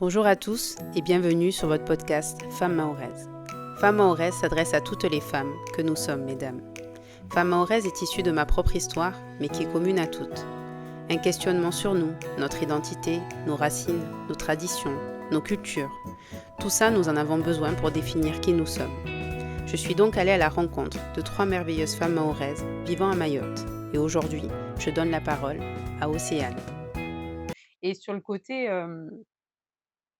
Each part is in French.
Bonjour à tous et bienvenue sur votre podcast Femmes Mahoraises. Femmes Mahoraises s'adresse à toutes les femmes que nous sommes, mesdames. Femmes Mahoraises est issue de ma propre histoire, mais qui est commune à toutes. Un questionnement sur nous, notre identité, nos racines, nos traditions, nos cultures. Tout ça, nous en avons besoin pour définir qui nous sommes. Je suis donc allée à la rencontre de 3 merveilleuses femmes mahoraises vivant à Mayotte. Et aujourd'hui, je donne la parole à Océane. Et sur le côté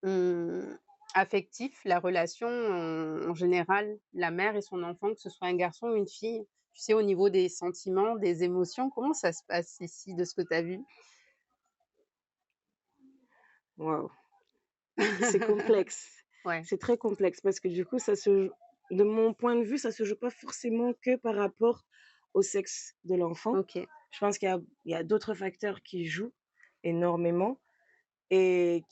Mmh, affectif, la relation en général, la mère et son enfant, que ce soit un garçon ou une fille, tu sais, au niveau des sentiments, des émotions, comment ça se passe ici de ce que tu as vu? Waouh, c'est complexe. Ouais, C'est très complexe parce que du coup, ça se joue de mon point de vue, ça se joue pas forcément que par rapport au sexe de l'enfant. OK. Je pense qu'il y a d'autres facteurs qui jouent énormément et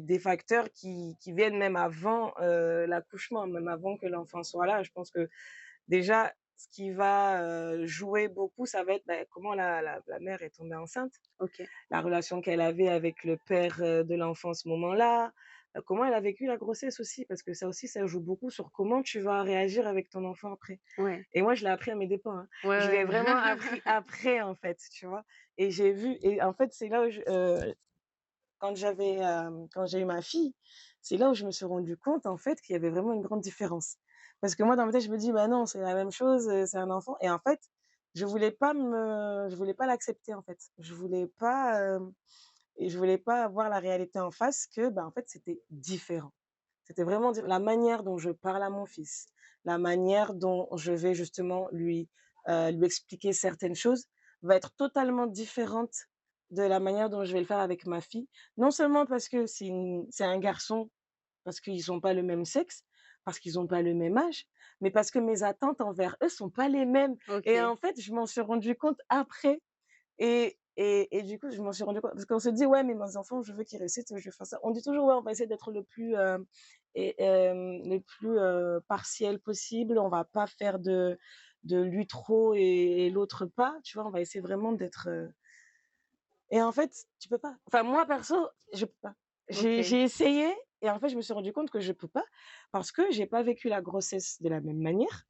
des facteurs qui viennent même avant, l'accouchement, même avant que l'enfant soit là. Je pense que déjà, ce qui va, jouer beaucoup, ça va être, comment la mère est tombée enceinte. OK. La relation qu'elle avait avec le père, de l'enfant à ce moment-là, comment elle a vécu la grossesse aussi, parce que ça aussi, ça joue beaucoup sur comment tu vas réagir avec ton enfant après. Ouais. Et moi, je l'ai appris à mes dépens, hein. Ouais, Je l'ai ouais. vraiment appris après, en fait, tu vois? Et j'ai vu et en fait, c'est là où quand j'ai eu ma fille, c'est là où je me suis rendu compte, en fait, qu'il y avait vraiment une grande différence. Parce que moi, dans ma tête, je me dis: «Bah non, c'est la même chose, c'est un enfant» et en fait, je voulais pas l'accepter, en fait. Je voulais pas voir la réalité en face que, bah, en fait, c'était différent. C'était vraiment la manière dont je parle à mon fils, la manière dont je vais justement lui expliquer certaines choses va être totalement différente de la manière dont je vais le faire avec ma fille. Non seulement parce que c'est un garçon, parce qu'ils ont pas le même sexe, parce qu'ils ont pas le même âge, mais parce que mes attentes envers eux sont pas les mêmes et OK. en fait, je m'en suis rendu compte après et du coup, je m'en suis rendu compte parce qu'on se dit: «Ouais, mais mes enfants, je veux qu'ils réussissent, je veux faire ça». On dit toujours: «Ouais, on va essayer d'être le plus partiel possible. On va pas faire de lui trop et l'autre pas». Tu vois? On va essayer vraiment d'être, et en fait, tu peux pas. Enfin, moi perso, je peux pas. OK. J'ai essayé et en fait, je me suis rendu compte que je peux pas parce que j'ai pas vécu la grossesse de la même manière.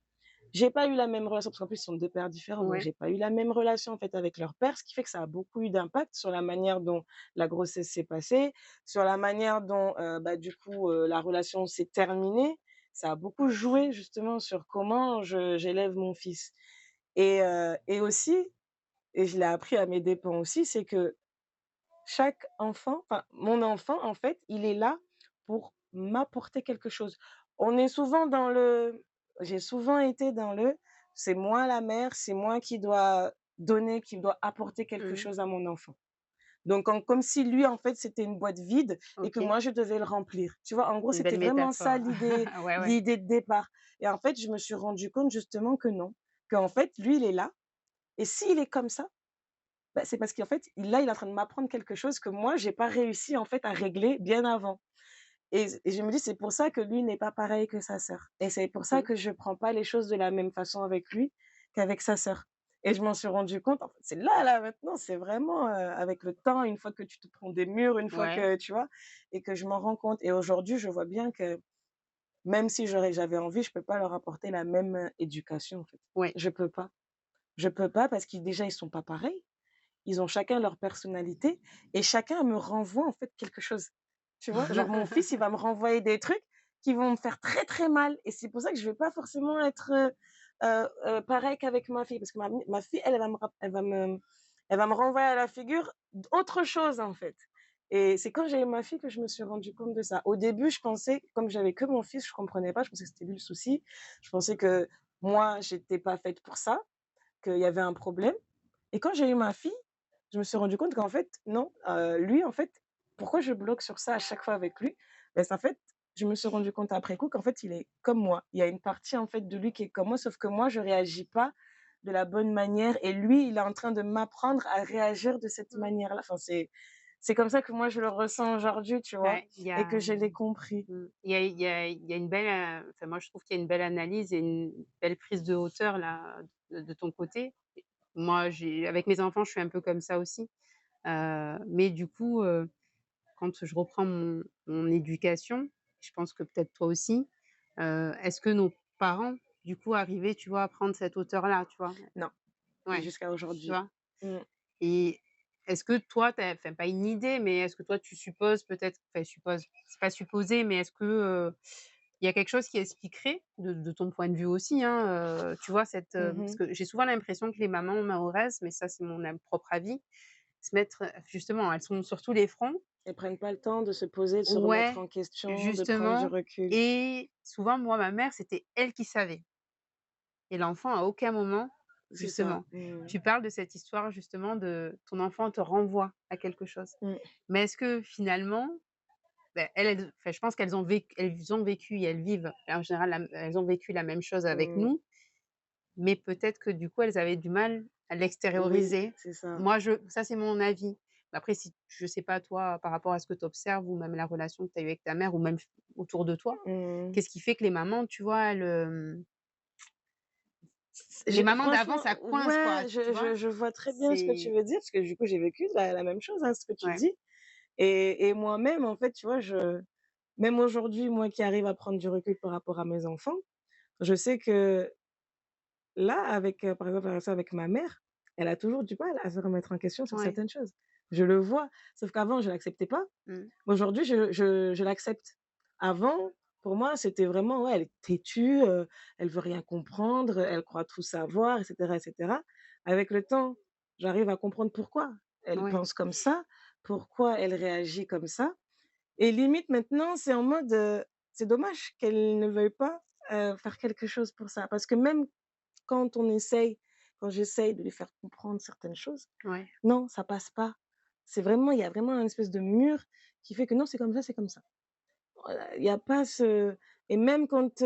J'ai pas eu la même relation parce qu'en plus, ils sont 2 pères différents, donc Ouais. j'ai pas eu la même relation, en fait, avec leur père, ce qui fait que ça a beaucoup eu d'impact sur la manière dont la grossesse s'est passée, sur la manière dont, du coup, la relation s'est terminée. Ça a beaucoup joué justement sur comment je j'élève mon fils et aussi et je l'ai appris à mes dépens aussi, c'est que chaque enfant, enfin, mon enfant, en fait, il est là pour m'apporter quelque chose. On est souvent dans le J'ai souvent été dans c'est moi la mère, c'est moi qui dois donner, qui dois apporter quelque Mmh. chose à mon enfant. Donc comme si lui, en fait, c'était une boîte vide et que OK. moi, je devais le remplir. Tu vois? En gros, Une c'était belle vraiment ça métaphore. l'idée Ouais, ouais. l'idée de départ et en fait, je me suis rendu compte justement que non, qu'en fait, lui, il est là et s'il est comme ça, bah, c'est parce qu'en fait, il est en train de m'apprendre quelque chose que moi, j'ai pas réussi, en fait, à régler bien avant et je me dis: «C'est pour ça que lui n'est pas pareil que sa sœur et c'est pour ça Mmh. que je prends pas les choses de la même façon avec lui qu'avec sa sœur» et je m'en suis rendu compte, en fait, c'est là, maintenant, c'est vraiment, avec le temps, une fois que tu te prends des murs, une fois Ouais. que tu vois? Et que je m'en rends compte et aujourd'hui, je vois bien que même si j'avais envie, je peux pas leur apporter la même, éducation, en fait. Ouais. Je peux pas. Je peux pas parce qu'ils déjà, ils sont pas pareils. Ils ont chacun leur personnalité et chacun me renvoie en fait quelque chose. Tu vois? Genre mon fils, il va me renvoyer des trucs qui vont me faire très, très mal et c'est pour ça que je vais pas forcément être, pareil qu'avec ma fille parce que ma fille, elle, elle va me renvoyer à la figure autre chose, en fait et c'est quand j'ai eu ma fille que je me suis rendu compte de ça. Au début, je pensais comme j'avais que mon fils, je comprenais pas, je pensais que c'était lui le souci. Je pensais que moi, j'étais pas faite pour ça, qu'il y avait un problème et quand j'ai eu ma fille, je me suis rendu compte qu'en fait, non, lui, en fait, pourquoi je bloque sur ça à chaque fois avec lui? C'est en fait, je me suis rendu compte après coup qu'en fait, il est comme moi. Il y a une partie, en fait, de lui qui est comme moi, sauf que moi, je réagis pas de la bonne manière et lui, il est en train de m'apprendre à réagir de cette Mmh. manière-là. Enfin, c'est comme ça que moi, je le ressens aujourd'hui, tu vois? Ouais, il y Et a que je l'ai compris. il y a une belle, enfin moi je trouve qu'il y a une belle analyse et une belle prise de hauteur là, de ton côté. Moi, j'ai avec mes enfants, je suis un peu comme ça aussi, mais du coup, quand je reprends mon éducation, je pense que peut-être toi aussi, est-ce que nos parents, du coup, arrivaient, tu vois, à prendre cette hauteur-là, tu vois? Non, Ouais, jusqu'à tu aujourd'hui. vois? Mmh. Et est-ce que toi, tu enfin pas une idée, mais est-ce que toi tu supposes peut-être enfin supposes, c'est pas supposer, mais est-ce que, il y a quelque chose qui expliquerait, de ton point de vue aussi, hein, tu vois cette, parce Mmh. que j'ai souvent l'impression que les mamans mahoraises, mais ça c'est mon propre avis, se mettre, justement, elles sont sur tous les fronts. Elles prennent pas le temps de se poser, de se remettre Ouais, en question, de prendre du justement, recul. et souvent moi ma mère, c'était elle qui savait et l'enfant à aucun moment, C'est ça. justement, Mmh. tu parles de cette histoire justement de ton enfant te renvoie à quelque chose. Mmh. Mais est-ce que finalement, bah, elles enfin je pense qu'elles ont vécu et elles vivent en général elles ont vécu la même chose avec Mmh. nous, mais peut-être que du coup elles avaient du mal à Oui, l'extérioriser. c'est ça. Moi ça c'est mon avis. Après si je sais pas toi par rapport à ce que tu observes ou même la relation que tu as eue avec ta mère ou même autour de toi, Mmh. qu'est-ce qui fait que les mamans, tu vois, elles, Je les mamans d'avant franchement, ça coince quoi, ouais, tu vois? je vois très bien ce que tu C'est veux dire, parce que du coup, j'ai vécu la même chose, hein, ce que tu ouais, dis. Et moi-même, en fait, tu vois, même aujourd'hui, moi qui arrive à prendre du recul par rapport à mes enfants, je sais que là, avec, par exemple, la relation avec ma mère, elle a toujours du mal à se remettre en question sur ouais. certaines choses. Je le vois, sauf qu'avant, je l'acceptais pas. Mmh. Aujourd'hui, je l'accepte. Avant, pour moi, c'était vraiment, ouais, elle est têtue, elle veut rien comprendre, elle croit tout savoir, et cetera, et cetera. Avec le temps, j'arrive à comprendre pourquoi elle Ouais, pense comme ça, pourquoi elle réagit comme ça, et limite maintenant, c'est en mode, c'est dommage qu'elle ne veuille pas, faire quelque chose pour ça. Parce que même quand j'essaye de lui faire comprendre certaines choses, ouais, non, ça passe pas. Il y a vraiment un espèce de mur qui fait que non, c'est comme ça, c'est comme ça. Voilà, il y a pas ce et même quand,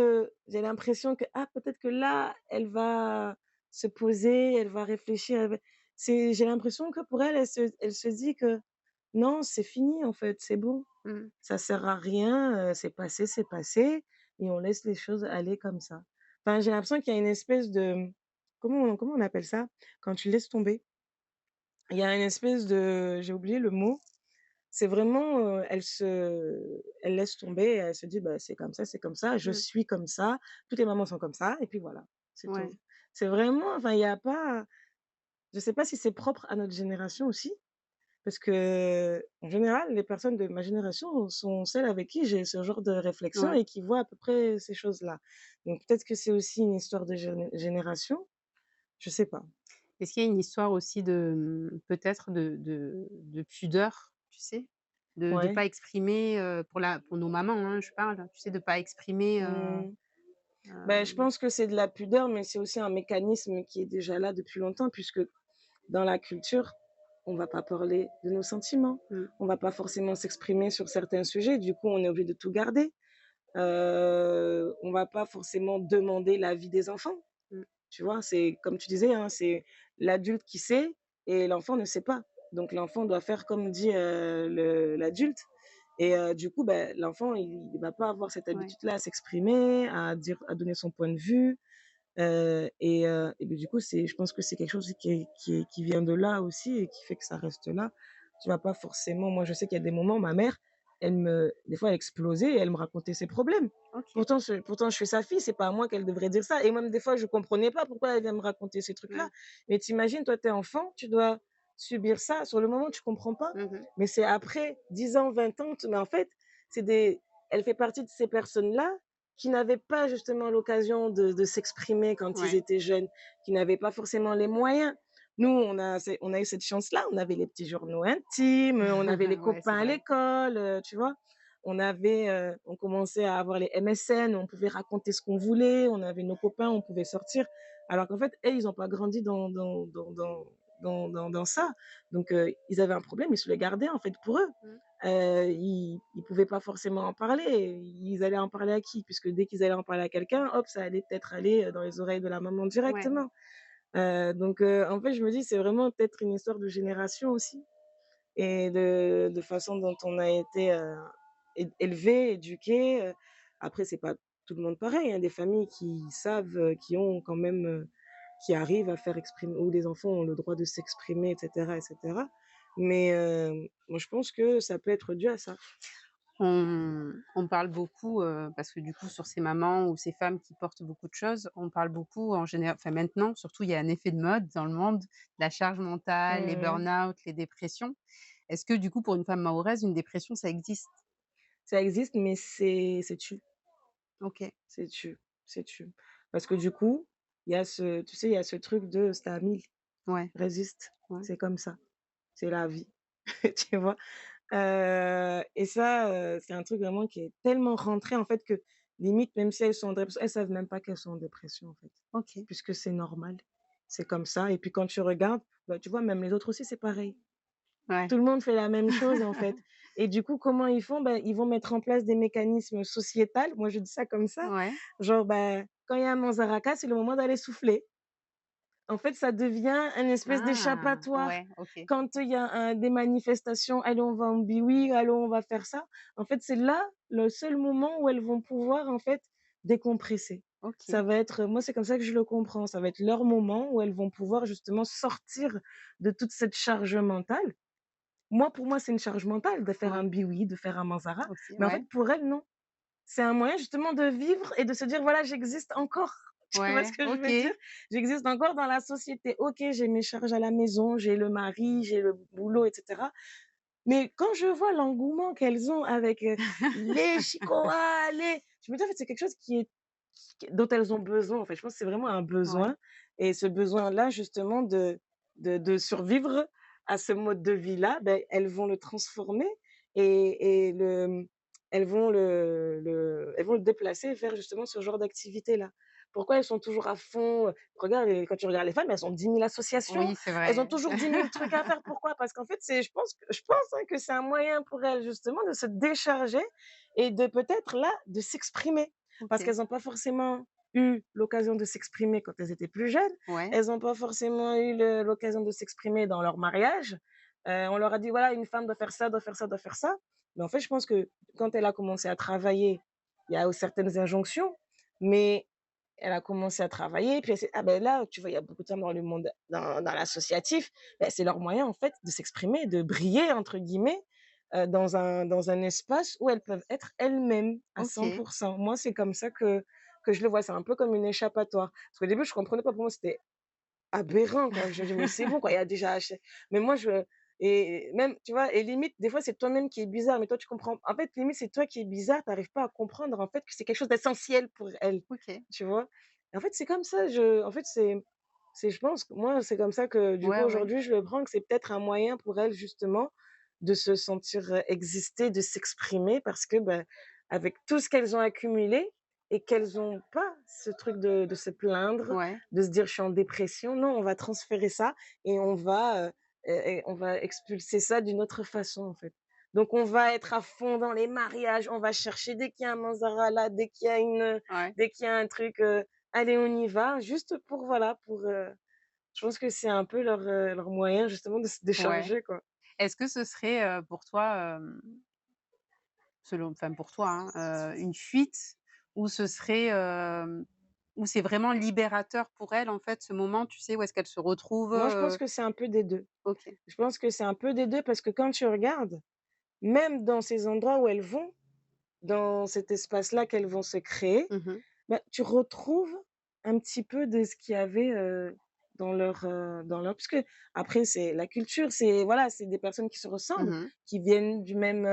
j'ai l'impression que, ah, peut-être que là, elle va se poser, elle va réfléchir, j'ai l'impression que pour elle, elle se dit que: «Non, c'est fini en fait, c'est bon, mmh, ça sert à rien, c'est passé et on laisse les choses aller comme ça». Enfin, j'ai l'impression qu'il y a une espèce de, comment on appelle ça? Quand tu laisses tomber? Il y a une espèce de, j'ai oublié le mot, c'est vraiment, elle laisse tomber et elle se dit: «Bah, c'est comme ça, je mmh, suis comme ça, toutes les mamans sont comme ça et puis voilà, c'est tout». ouais. C'est vraiment, enfin, il y a pas, je sais pas si c'est propre à notre génération aussi, parce qu'en général, les personnes de ma génération sont celles avec qui j'ai ce genre de réflexion Ouais. et qui voient à peu près ces choses-là. Donc peut-être que c'est aussi une histoire de génération, je sais pas. Est-ce qu'il y a une histoire aussi de, peut-être de pudeur, tu sais? De Ouais. pas exprimer, pour nos mamans, hein, je parle, tu sais, de pas exprimer, Mmh. Ben, je hem pense que c'est de la pudeur, mais c'est aussi un mécanisme qui est déjà là depuis longtemps, puisque dans la culture, on va pas parler de nos sentiments, mmh, on va pas forcément s'exprimer sur certains sujets, du coup, on est obligé de tout garder. On va pas forcément demander l'avis des enfants, mmh, tu vois? C'est comme tu disais, hein, c'est l'adulte qui sait et l'enfant ne sait pas. Donc l'enfant doit faire comme dit, le l'adulte, et du coup, ben, l'enfant, il va pas avoir cette ouais, habitude-là à s'exprimer, à donner son point de vue. Et beh, du coup, je pense que c'est quelque chose qui vient de là aussi et qui fait que ça reste là. Tu vas pas forcément, moi, je sais qu'il y a des moments, ma mère, des fois, elle explosait et elle me racontait ses problèmes. OK, Pourtant je suis sa fille, c'est pas à moi qu'elle devrait dire ça, et même des fois, je comprenais pas pourquoi elle vient me raconter ces trucs-là. ouais, Mais tu imagines, toi, tu es enfant, tu dois subir ça. Sur le moment, tu comprends pas, mmh, mais c'est après 10 ans, 20 ans, mais en fait, c'est des elle fait partie de ces personnes-là qui n'avaient pas justement l'occasion de s'exprimer quand ils ouais. étaient jeunes, qui n'avaient pas forcément les moyens. Nous, on a eu cette chance-là, on avait les petits journaux intimes, on avait les Ouais, c'est copains à vrai. l'école, tu vois? On commençait à avoir les MSN, on pouvait raconter ce qu'on voulait, on avait nos copains, on pouvait sortir. Alors qu'en fait, eux, ils ont pas grandi dans ça. Donc ils avaient un problème, ils se le gardaient en fait pour eux. Mmh, Ils pouvaient pas forcément en parler. Ils allaient en parler à qui? Puisque dès qu'ils allaient en parler à quelqu'un, hop, ça allait peut-être aller, dans les oreilles de la maman ouais, directement. Donc en fait, je me dis, c'est vraiment peut-être une histoire de génération aussi et de façon dont on a été, élevé, éduqué. Après, c'est pas tout le monde pareil, il y a des familles qui savent, qui ont quand même, qui arrivent à faire exprimer, où les enfants ont le droit de s'exprimer, et cetera, et cetera. Mais moi, je pense que ça peut être dû à ça. On parle beaucoup, parce que du coup sur ces mamans ou ces femmes qui portent beaucoup de choses, on parle beaucoup en général enfin maintenant surtout il y a un effet de mode dans le monde, la charge mentale, les Mmh. burn-out, les dépressions. Est-ce que du coup pour une femme mahoraise, une dépression ça existe? Ça existe, mais c'est tu, OK, c'est tu, c'est tu. Parce que du coup, il y a ce tu sais, il y a ce truc de: «C'est à 1000, ouais, résiste, ouais. c'est comme ça, c'est la vie». Tu vois? Et ça, c'est un truc vraiment qui est tellement rentré, en fait, que limite, même si elles sont en dépression, elles savent même pas qu'elles sont en dépression, en fait, OK, puisque c'est normal. C'est comme ça et puis quand tu regardes, bah, tu vois, même les autres aussi, c'est pareil. ouais. Tout le monde fait la même chose, en fait et du coup, comment ils font? Bah, ils vont mettre en place des mécanismes sociétals, moi je dis ça comme ça, Ouais. genre, bah, quand il y a un manzaraka, c'est le moment d'aller souffler. En fait, ça devient une espèce Ah! d'échappatoire. Ouais, OK. Quand il y a des manifestations: «Allez, on va en Biwi, allez, on va faire ça». En fait, c'est là le seul moment où elles vont pouvoir, en fait, décompresser. Ça OK. va être moi, c'est comme ça que je le comprends. Ça va être leur moment où elles vont pouvoir justement sortir de toute cette charge mentale. Moi, pour moi, c'est une charge mentale de faire un Ouais. Biwi, de faire un Manzara, Aussi, mais en fait, ouais. pour elles, non. C'est un moyen justement de vivre et de se dire: «Voilà, j'existe encore». Tu vois ce Ouais, que je veux dire? OK. J'existe encore dans la société. OK, j'ai mes charges à la maison, j'ai le mari, j'ai le boulot et cetera. Mais quand je vois l'engouement qu'elles ont avec, les Chicoas, les je me dis en fait, c'est quelque chose qui est dont elles ont besoin, en fait. Je pense que c'est vraiment un Ouais, besoin et ce besoin-là justement de survivre à ce mode de vie-là, beh, elles vont le transformer et elles vont le déplacer vers justement ce genre d'activité-là. Pourquoi elles sont toujours à fond, regarde les quand tu regardes les femmes, elles ont 10 000 associations, oui, c'est elles ont vrai. toujours 10 000 trucs à faire. Pourquoi? Parce qu'en fait, c'est je pense, hein, que c'est un moyen pour elles justement de se décharger et de peut-être là, de s'exprimer. Parce OK. qu'elles ont pas forcément eu l'occasion de s'exprimer quand elles étaient plus jeunes. Ouais, Elles ont pas forcément eu l'occasion de s'exprimer dans leur mariage. On leur a dit: «Voilà, une femme doit faire ça, doit faire ça, doit faire ça». Mais en fait, je pense que quand elle a commencé à travailler, il y a certaines injonctions, mais elle a commencé à travailler, puis elle s'est ah ben là, tu vois, il y a beaucoup de femmes dans le monde dans l'associatif, bah, c'est leur moyen, en fait, de s'exprimer, de «briller» entre guillemets, dans un espace où elles peuvent être elles-mêmes à OK. 100%. Moi, c'est comme ça que je le vois. C'est un peu comme une échappatoire. Parce qu'au début, je comprenais pas. Pour moi, c'était aberrant, quoi. Je dis: «Mais c'est bon, quoi, il y a déjà ach» mais moi, je et même, tu vois? Et limite, des fois, c'est toi-même qui est bizarre, mais toi, tu comprends en fait, limite, c'est toi qui es bizarre, tu arrives pas à comprendre, en fait, que c'est quelque chose d'essentiel pour elles, OK. tu vois? Et en fait, c'est comme ça, je en fait, c'est je pense que moi, c'est comme ça que, du coup, Ouais, ouais. aujourd'hui, je le prends, que c'est peut-être un moyen pour elles, justement, de se sentir, exister, de s'exprimer parce que, bah, avec tout ce qu'elles ont accumulé et qu'elles ont pas ce truc de se plaindre, Ouais. de se dire: «Je suis en dépression». Non, on va transférer ça et on va expulser ça d'une autre façon, en fait. Donc on va être à fond dans les mariages, on va chercher dès qu'il y a un Manzara là, Ouais, dès qu'il y a un truc, allez on y va, juste pour voilà, pour, je pense que c'est un peu leur moyen justement de se ouais. décharger, quoi. Est-ce que ce serait, pour toi, selon enfin pour toi, hein, une fuite ou ce serait, ou c'est vraiment libérateur pour elles, en fait, ce moment, tu sais, où est-ce qu'elles se retrouvent, Moi, je pense que c'est un peu des 2. OK. Je pense que c'est un peu des 2 parce que quand tu regardes, même dans ces endroits où elles vont, dans cet espace-là qu'elles vont se créer, Mmh mh. bah, tu retrouves un petit peu de ce qu'il y avait, dans leur puisque après c'est la culture, c'est voilà, c'est des personnes qui se ressemblent, Mmh. qui viennent du même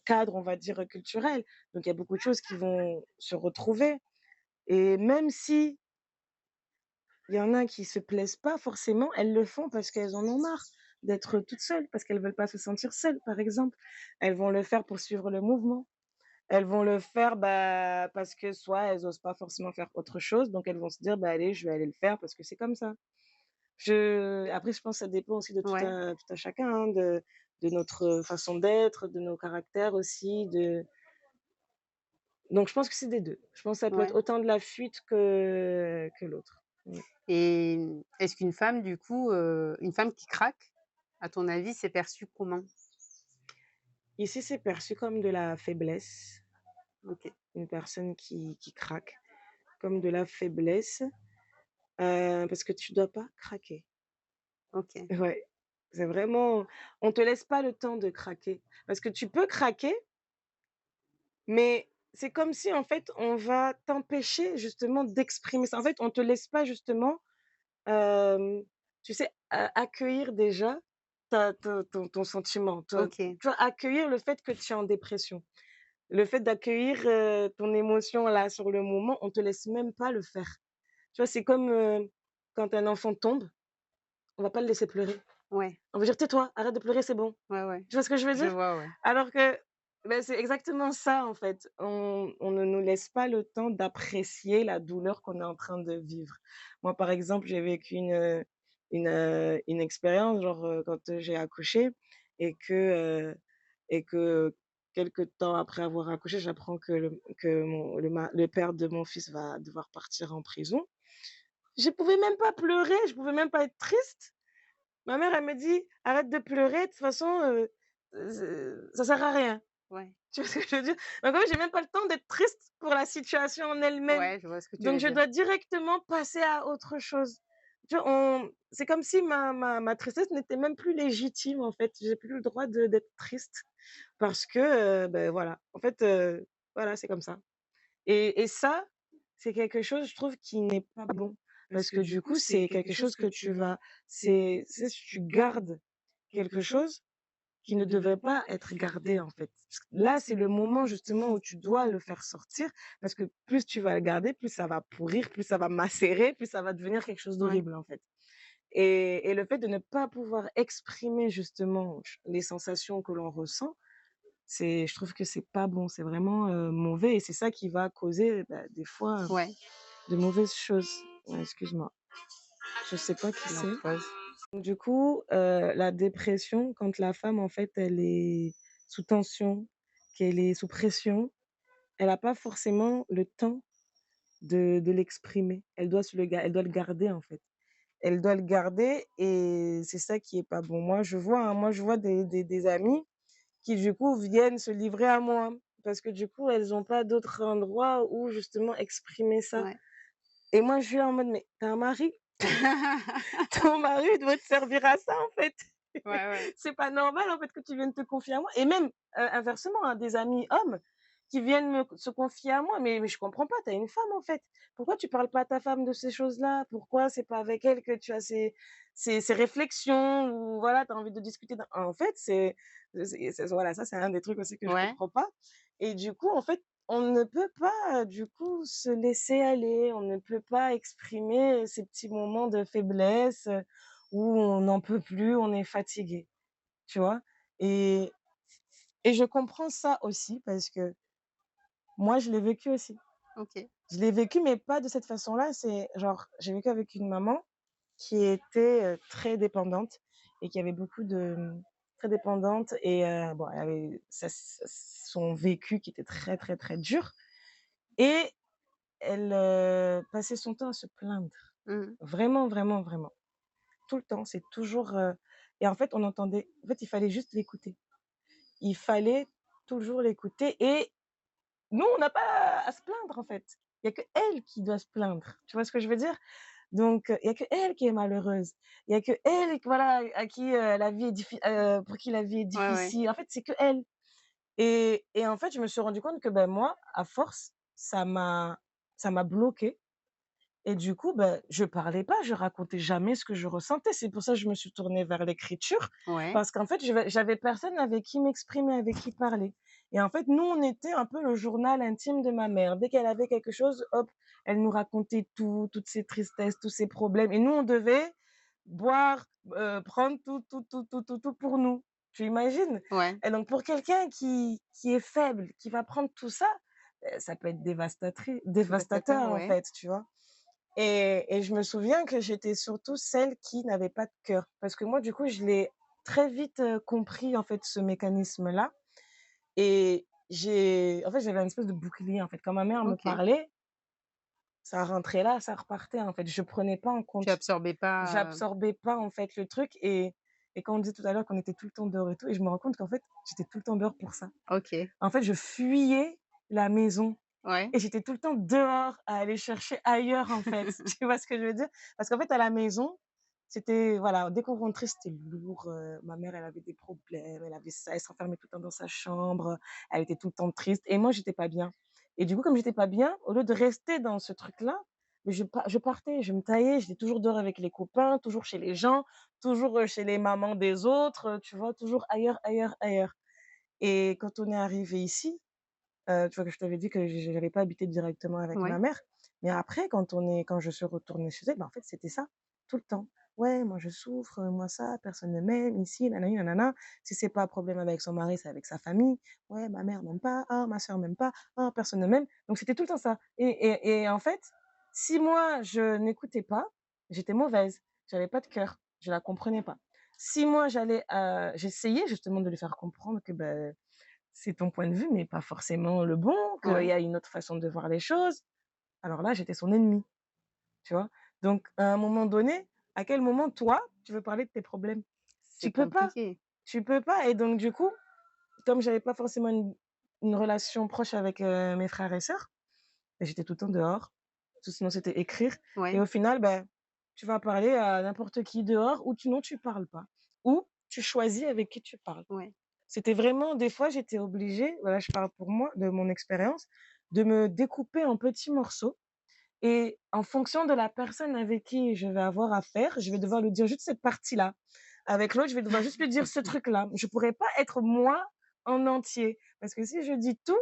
cadre, on va dire, culturel. Donc il y a beaucoup de choses qui vont se retrouver et même si il y en a qui se plaisent pas forcément, elles le font parce qu'elles en ont marre d'être toutes seules, parce qu'elles veulent pas se sentir seules, par exemple. Elles vont le faire pour suivre le mouvement. Elles vont le faire, bah, parce que soit elles osent pas forcément faire autre chose, donc elles vont se dire: «Bah, allez, je vais aller le faire parce que c'est comme ça». Je Après, je pense que ça dépend aussi de Ouais, tout un chacun, hein, de notre façon d'être, de nos caractères aussi, donc je pense que c'est des 2. Je pense que ça peut être ouais autant de la fuite que l'autre. Mmh. et est-ce qu'une femme, du coup, une femme qui craque, à ton avis, c'est perçu comment? Ici, c'est perçu comme de la faiblesse, OK. une personne qui craque, comme de la faiblesse, parce que tu dois pas craquer. OK. Ouais, c'est vraiment on te laisse pas le temps de craquer. Parce que tu peux craquer, mais c'est comme si, en fait, on va t'empêcher justement d'exprimer ça. En fait, on te laisse pas justement, hem, tu sais, accueillir déjà ta ton sentiment, OK. tu vois, accueillir le fait que tu es en dépression. Le fait d'accueillir, ton émotion là sur le moment, on te laisse même pas le faire. Tu vois, c'est comme, quand un enfant tombe, on va pas le laisser pleurer. Ouais. On va dire: «Tais-toi, arrête de pleurer, c'est bon». Ouais, ouais. Tu vois ce que je veux Je dire? vois, ouais. Alors que, beh, c'est exactement ça, en fait. On ne nous laisse pas le temps d'apprécier la douleur qu'on est en train de vivre. Moi, par exemple, j'ai vécu une expérience, genre, quand, j'ai accouché et que quelque temps après avoir accouché, j'apprends que le père de mon fils va devoir partir en prison. Je pouvais même pas pleurer, je pouvais même pas être triste. Ma mère, elle me dit: «Arrête de pleurer, de toute façon, ça sert à rien». Ouais. Tu vois ce que je veux dire? Donc en fait, j'ai même pas le temps d'être triste pour la situation en elle-même. Ouais, je vois ce que tu Donc veux je dire. dois directement passer à autre chose. Tu vois, on c'est comme si ma tristesse n'était même plus légitime, en fait. J'ai plus le droit d'être triste parce que, beh, voilà. En fait, voilà, c'est comme ça. Et ça, c'est quelque chose, je trouve, qui n'est pas bon. Parce que du coup, c'est quelque chose que tu vas c'est si tu gardes quelque chose qui ne devrait pas être gardé, en fait. Parce que là, c'est le moment justement où tu dois le faire sortir, parce que plus tu vas le garder, plus ça va pourrir, plus ça va macérer, plus ça va devenir quelque chose Ouais. d'horrible, en fait. Et le fait de ne pas pouvoir exprimer justement les sensations que l'on ressent, je trouve que c'est pas bon, c'est vraiment, mauvais et c'est ça qui va causer, bah, des fois, Ouais. de mauvaises choses. Ouais, excuse-moi, je sais pas qui Non, c'est. vas-y. Du coup, la dépression, quand la femme, en fait, elle est sous tension, qu'elle est sous pression, elle a pas forcément le temps de l'exprimer. Elle doit le garder, en fait. Elle doit le garder et c'est ça qui est pas bon. Moi, je vois des amies qui, du coup, viennent se livrer à moi parce que, du coup, elles ont pas d'autre endroit où justement exprimer ça Ouais. et moi, je suis là en mode: «Mais tu as un mari, ton mari, il doit te servir à ça, en fait». Ouais, ouais. C'est pas normal, en fait, que tu viennes te confier à moi et même, inversement, hein, des amis hommes qui viennent se confier à moi. Mais je comprends pas, tu as une femme, en fait. Pourquoi tu parles pas à ta femme de ces choses-là? Pourquoi c'est pas avec elle que tu as ces réflexions ou voilà, tu as envie de discuter en fait, c'est voilà, ça, c'est un des trucs aussi que je Ouais. comprends pas et du coup, en fait, on ne peut pas, du coup, se laisser aller. On ne peut pas exprimer ces petits moments de faiblesse, où on n'en peut plus, on est fatigué, tu vois? Et je comprends ça aussi parce que moi, je l'ai vécu aussi. OK. Je l'ai vécu, mais pas de cette façon-là. C'est genre, j'ai vécu avec une maman qui était, très dépendante et qui avait beaucoup de très dépendante et bon, elle avait son vécu qui était très, très, très dur et elle, passait son temps à se plaindre. Mmh. Vraiment, vraiment, vraiment. Tout le temps, c'est toujours, et en fait, il fallait juste l'écouter. Il fallait toujours l'écouter et nous, on n'a pas à se plaindre, en fait. Il y a que elle qui doit se plaindre. Tu vois ce que je veux dire? Donc, il y a que elle qui est malheureuse. Il y a que elle, voilà, à qui, la vie est pour qui la vie est Ouais, ouais. difficile. En fait, c'est que elle et en fait, je me suis rendu compte que, ben, moi, à force, ça m'a bloquée et du coup, bah, je parlais pas, je racontais jamais ce que je ressentais. C'est pour ça que je me suis tournée vers l'écriture Ouais. parce qu'en fait, j'avais personne avec qui m'exprimer, avec qui parler et en fait, nous, on était un peu le journal intime de ma mère. Dès qu'elle avait quelque chose, hop, elle nous racontait tout, toutes ses tristesses, tous ses problèmes et nous, on devait boire, prendre tout pour nous. Tu imagines? Ouais. Et donc pour quelqu'un qui est faible, qui va prendre tout ça, ça peut être Dévastateur, dévastateur, en ouais. fait, tu vois? Et je me souviens que j'étais surtout celle qui n'avait pas de cœur. Parce que moi, du coup, je l'ai très vite, compris, en fait, ce mécanisme-là et en fait, j'avais une espèce de bouclier, en fait. Quand ma mère me OK. parlait, ça rentrait là, ça repartait, en fait. Je prenais pas en Tu compte. absorbais pas, J'absorbais pas, en fait, le truc et quand on disait tout à l'heure qu'on était tout le temps dehors et tout et je me rends compte qu'en fait, j'étais tout le temps dehors pour ça. OK. En fait, je fuyais la maison Ouais. et j'étais tout le temps dehors à aller chercher ailleurs, en fait. Tu vois ce que je veux dire? Parce qu'en fait, à la maison, C'était voilà, dès qu'on rentrait, c'était lourd, ma mère, elle avait des problèmes, elle avait ça, elle s'enfermait tout le temps dans sa chambre, elle était tout le temps triste et moi, j'étais pas bien et du coup, comme j'étais pas bien, au lieu de rester dans ce truc-là, mais je partais, je me taillais, j'étais toujours dehors avec les copains, toujours chez les gens, toujours, chez les mamans des autres, tu vois? Toujours ailleurs, ailleurs, ailleurs et quand on est arrivé ici, tu vois que je t'avais dit que j'avais pas habité directement avec ma Ouais, mère. Mais après quand je suis retournée chez elle, bah, en fait, c'était ça, tout le temps. «Ouais, moi je souffre, moi ça, personne ne m'aime ici, nanani nanana». Si c'est pas un problème avec son mari, c'est avec sa famille. «Ouais, ma mère m'aime pas. Ah, ma sœur m'aime pas. Ah, personne ne m'aime». Donc c'était tout le temps ça et en fait, si moi je n'écoutais pas, j'étais mauvaise, j'avais pas de cœur, je la comprenais pas. Si moi j'essayais justement de lui faire comprendre que, bah, c'est ton point de vue, mais pas forcément le bon, qu'il ouais, y a une autre façon de voir les choses. Alors là, j'étais son ennemie, tu vois? Donc à un moment donné, à quel moment toi, tu veux parler de tes problèmes? c'est Tu peux pas, compliqué. tu peux pas et donc du coup, comme j'avais pas forcément une relation proche avec, mes frères et sœurs, beh, j'étais tout le temps dehors, tout sinon c'était écrire et Ouais, au final, ben, tu vas parler à n'importe qui dehors ou tu parles pas ou tu choisis avec qui tu parles. ouais. C'était vraiment des fois, j'étais obligée, voilà, je parle pour moi, de mon expérience, de me découper en petits morceaux et en fonction de la personne avec qui je vais avoir affaire, je vais devoir lui dire juste cette partie-là. Avec l'autre, je vais devoir juste lui dire ce truc-là. Je pourrais pas être moi en entier parce que si je dis tout,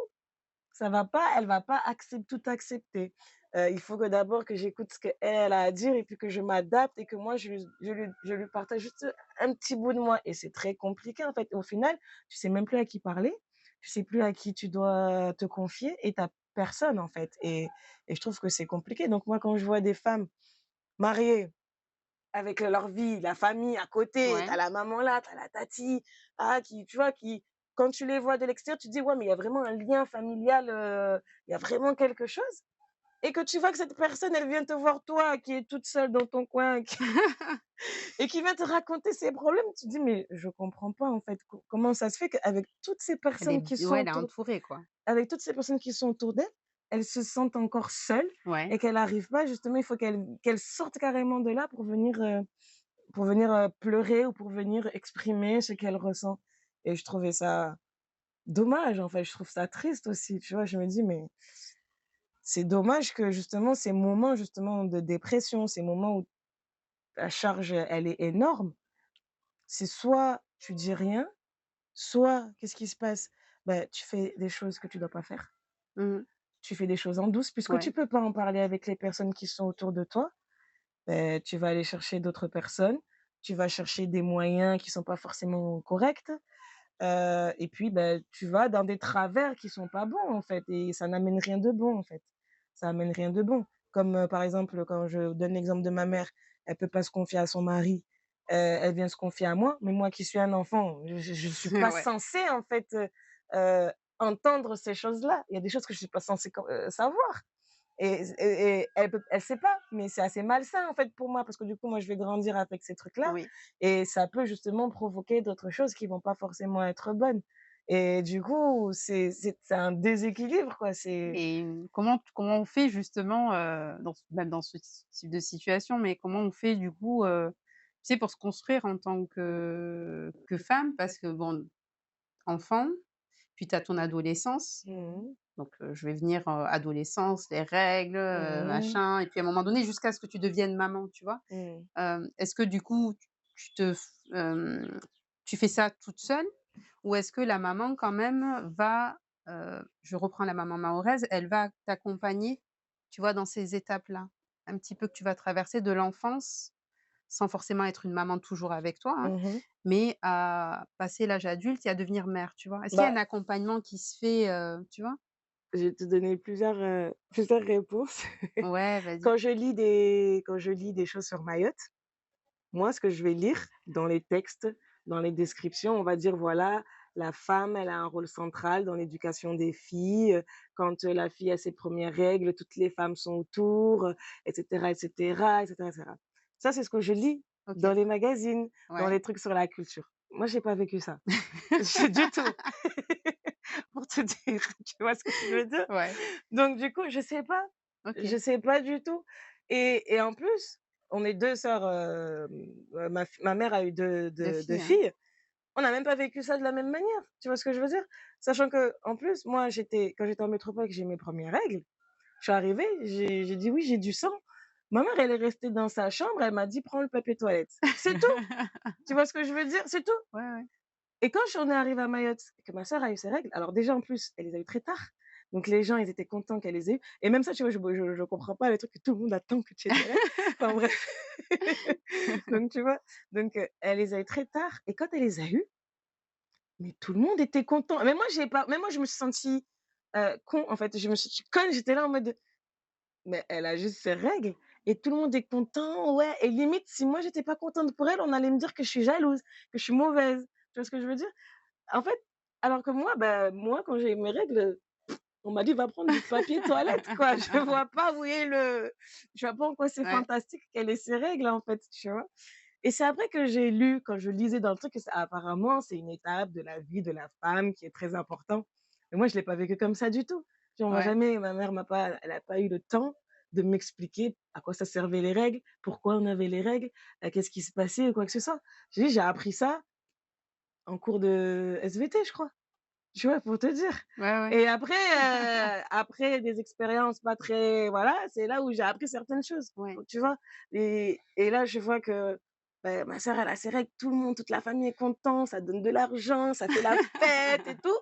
ça va pas, elle va pas tout accepter. Il faut que d'abord que j'écoute ce qu'elle a à dire et puis que je m'adapte et que moi je lui partage juste un petit bout de moi et c'est très compliqué en fait. Au final, tu sais même plus à qui parler, tu sais plus à qui tu dois te confier et tu personne en fait et je trouve que c'est compliqué. Donc moi quand je vois des femmes mariées avec leur vie, la famille à côté, tu Ouais. la maman là, tu la tati, ah qui tu vois, qui quand tu les vois de l'extérieur, tu te dis: «Ouais, mais il y a vraiment un lien familial, il y a vraiment quelque chose» et que tu vois que cette personne, elle vient te voir toi qui es toute seule dans ton coin qui et qui vient te raconter ses problèmes, tu te dis: «Mais je comprends pas en fait, comment ça se fait qu'avec toutes ces Elle est personnes qui sont ouais, elle est autour entourée, quoi. avec toutes ces personnes qui sont autour d'elle, elle se sentent encore seule Ouais. et qu'elle arrive pas justement, il faut qu'elle sorte carrément de là pour venir, pleurer ou pour venir exprimer ce qu'elle ressent et je trouvais ça dommage, en fait, je trouve ça triste aussi, tu vois? Je me dis: «Mais c'est dommage que justement ces moments justement de dépression, ces moments où la charge, elle est énorme, c'est soit tu dis rien, soit qu'est-ce qui se passe? Bah, tu fais des choses que tu dois pas faire. Mmh. Tu fais des choses en douce puisque tu Ouais. peux pas en parler avec les personnes qui sont autour de toi, tu vas aller chercher d'autres personnes, tu vas chercher des moyens qui sont pas forcément corrects. Et puis, tu vas dans des travers qui sont pas bons, en fait et ça n'amène rien de bon, en fait. Ça amène rien de bon. Comme, par exemple, quand je donne l'exemple de ma mère, elle peut pas se confier à son mari, elle vient se confier à moi, mais moi qui suis un enfant, je suis pas Ouais. censée, en fait, entendre ces choses-là. Il y a des choses que je suis pas censée savoir. Et elle sait pas, mais c'est assez malsain, en fait, pour moi, parce que du coup, moi, je vais grandir avec ces trucs-là Oui. et ça peut justement provoquer d'autres choses qui vont pas forcément être bonnes et du coup, c'est un déséquilibre, quoi, c'est Et comment on fait justement, dans ce même dans ce type de situation, mais comment on fait du coup, tu sais, pour se construire en tant que femme? Parce que bon, enfant, puis tu as ton adolescence, mmh donc je vais venir, adolescence, les règles, mh. machin et puis à un moment donné jusqu'à ce que tu deviennes maman, tu vois? Mmh. Est-ce que du coup tu te f tu fais ça toute seule? Ou est-ce que la maman quand même va, je reprends la maman mahoraise, elle va t'accompagner, tu vois, dans ces étapes-là? Un petit peu que tu vas traverser de l'enfance, sans forcément être une maman toujours avec toi, hein, Mmh. mais à passer l'âge adulte et à devenir mère, tu vois? Est-ce qu'il y a Bah, un accompagnement qui se fait, tu vois? je vais te donner plusieurs réponses. Ouais, vas-y. Quand je lis des choses sur Mayotte, moi, ce que je vais lire dans les textes, dans les descriptions, on va dire, voilà, la femme, elle a un rôle central dans l'éducation des filles. Quand, la fille a ses premières règles, toutes les femmes sont autour, et cetera et cetera et cetera et cetera. Ça, c'est ce que je lis dans OK. les magazines, dans Ouais. les trucs sur la culture. Moi, j'ai pas vécu ça. Du tout. Pour te dire, tu vois ce que je veux dire? Ouais. Donc du coup, je sais pas. OK. Je sais pas du tout et en plus, on est 2 sœurs, ma mère a eu 2 2 2 filles, hein? filles. On n'a même pas vécu ça de la même manière. Tu vois ce que je veux dire? Sachant qu'en plus, moi, quand j'étais en métropole et que j'ai eu mes 1res règles, je suis arrivée, j'ai dit: «Oui, j'ai du sang». Ma mère, elle est restée dans sa chambre, elle m'a dit: «Prends le papier toilette». C'est tout. Tu vois ce que je veux dire? C'est tout. Ouais, ouais. Et quand on est arrivé à Mayotte et que ma sœur a eu ses règles, alors déjà en plus, elle les a eues très tard. Donc les gens, ils étaient contents qu'elle les ait eues. Et même ça, tu vois, je comprends pas le truc que tout le monde attend que tu aies tes règles. Enfin bref. Donc tu vois? Donc elle les a eues très tard et quand elle les a eues, mais tout le monde était content. Même moi je me suis sentie, con en fait. Je me suis sentie conne, j'étais là en mode: «Mais elle a juste ses règles et tout le monde est content, ouais». Et limite, si moi j'étais pas contente pour elle, on allait me dire que je suis jalouse, que je suis mauvaise. Tu vois ce que je veux dire? En fait, alors que moi, bah, moi, quand j'ai eu mes règles, on m'a dit: «Va prendre du papier toilette, quoi». Je vois pas en quoi c'est Ouais, fantastique qu'elle ait ses règles, en fait, tu vois? Et c'est après que j'ai lu, quand je lisais dans le truc, que c'est apparemment, c'est une étape de la vie de la femme qui est très important. Mais moi, je l'ai pas vécu comme ça du tout. Genre, ouais, ma mère m'a pas elle a pas eu le temps de m'expliquer à quoi ça servait les règles, pourquoi on avait les règles, qu'est-ce qui se passait ou quoi que ce soit. J'ai appris ça en cours de SVT, je crois. Tu vois, pour te dire. ouais, ouais, Et après, après des expériences pas très voilà, c'est là où j'ai appris certaines choses, ouais. tu vois? Et là, je vois que, ma sœur, elle a ses règles, tout le monde, toute la famille est content, ça donne de l'argent, ça fait la fête et tout.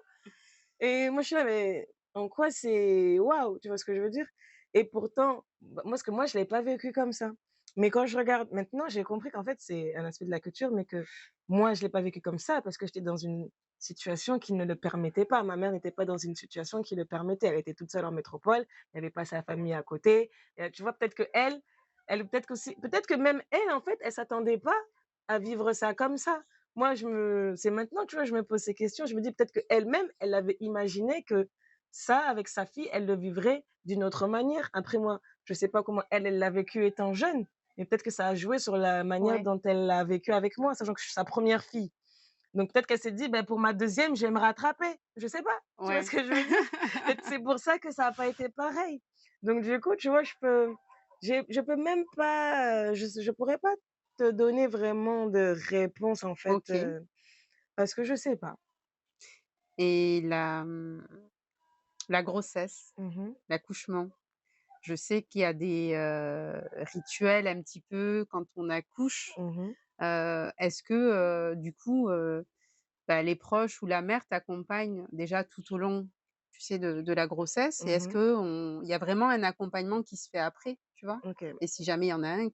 Et moi, je suis là: «Mais en quoi c'est waouh?» Tu vois ce que je veux dire? Et pourtant, bah, moi, parce que moi, je l'ai pas vécu comme ça. Mais quand je regarde maintenant, j'ai compris qu'en fait, c'est un aspect de la culture, mais que moi, je l'ai pas vécu comme ça parce que j'étais dans une situation qui ne le permettait pas. Ma mère n'était pas dans une situation qui le permettait. Elle était toute seule en métropole, il y avait pas sa famille à côté. Et tu vois, peut-être qu'elle, peut-être que même elle, en fait, elle s'attendait pas à vivre ça comme ça. Moi, c'est maintenant, tu vois, je me pose ces questions. Je me dis peut-être qu'elle-même, elle avait imaginé que ça, avec sa fille, elle le vivrait d'une autre manière. Après moi, je sais pas comment elle l'a vécu étant jeune, mais peut-être que ça a joué sur la manière Ouais, dont elle l'a vécu avec moi, sachant que je suis sa première fille. Donc peut-être qu'elle s'est dit: «Ben, pour ma deuxième, je vais me rattraper». Je sais pas, tu vois ce ouais. que je veux dire? Peut-être c'est pour ça que ça a pas été pareil. Donc du coup, tu vois, je peux même pas, je pourrais pas te donner vraiment de réponse en fait, OK. parce que je sais pas. Et la grossesse, Mmh mh. l'accouchement, je sais qu'il y a des, rituels un petit peu quand on accouche. Mmh mh. Est-ce que, du coup, bah, les proches ou la mère t'accompagnent déjà tout au long, tu sais, de la grossesse? Et est-ce Mmh. qu'il y a vraiment un accompagnement qui se fait après, tu vois? OK. Et si jamais il y en a un,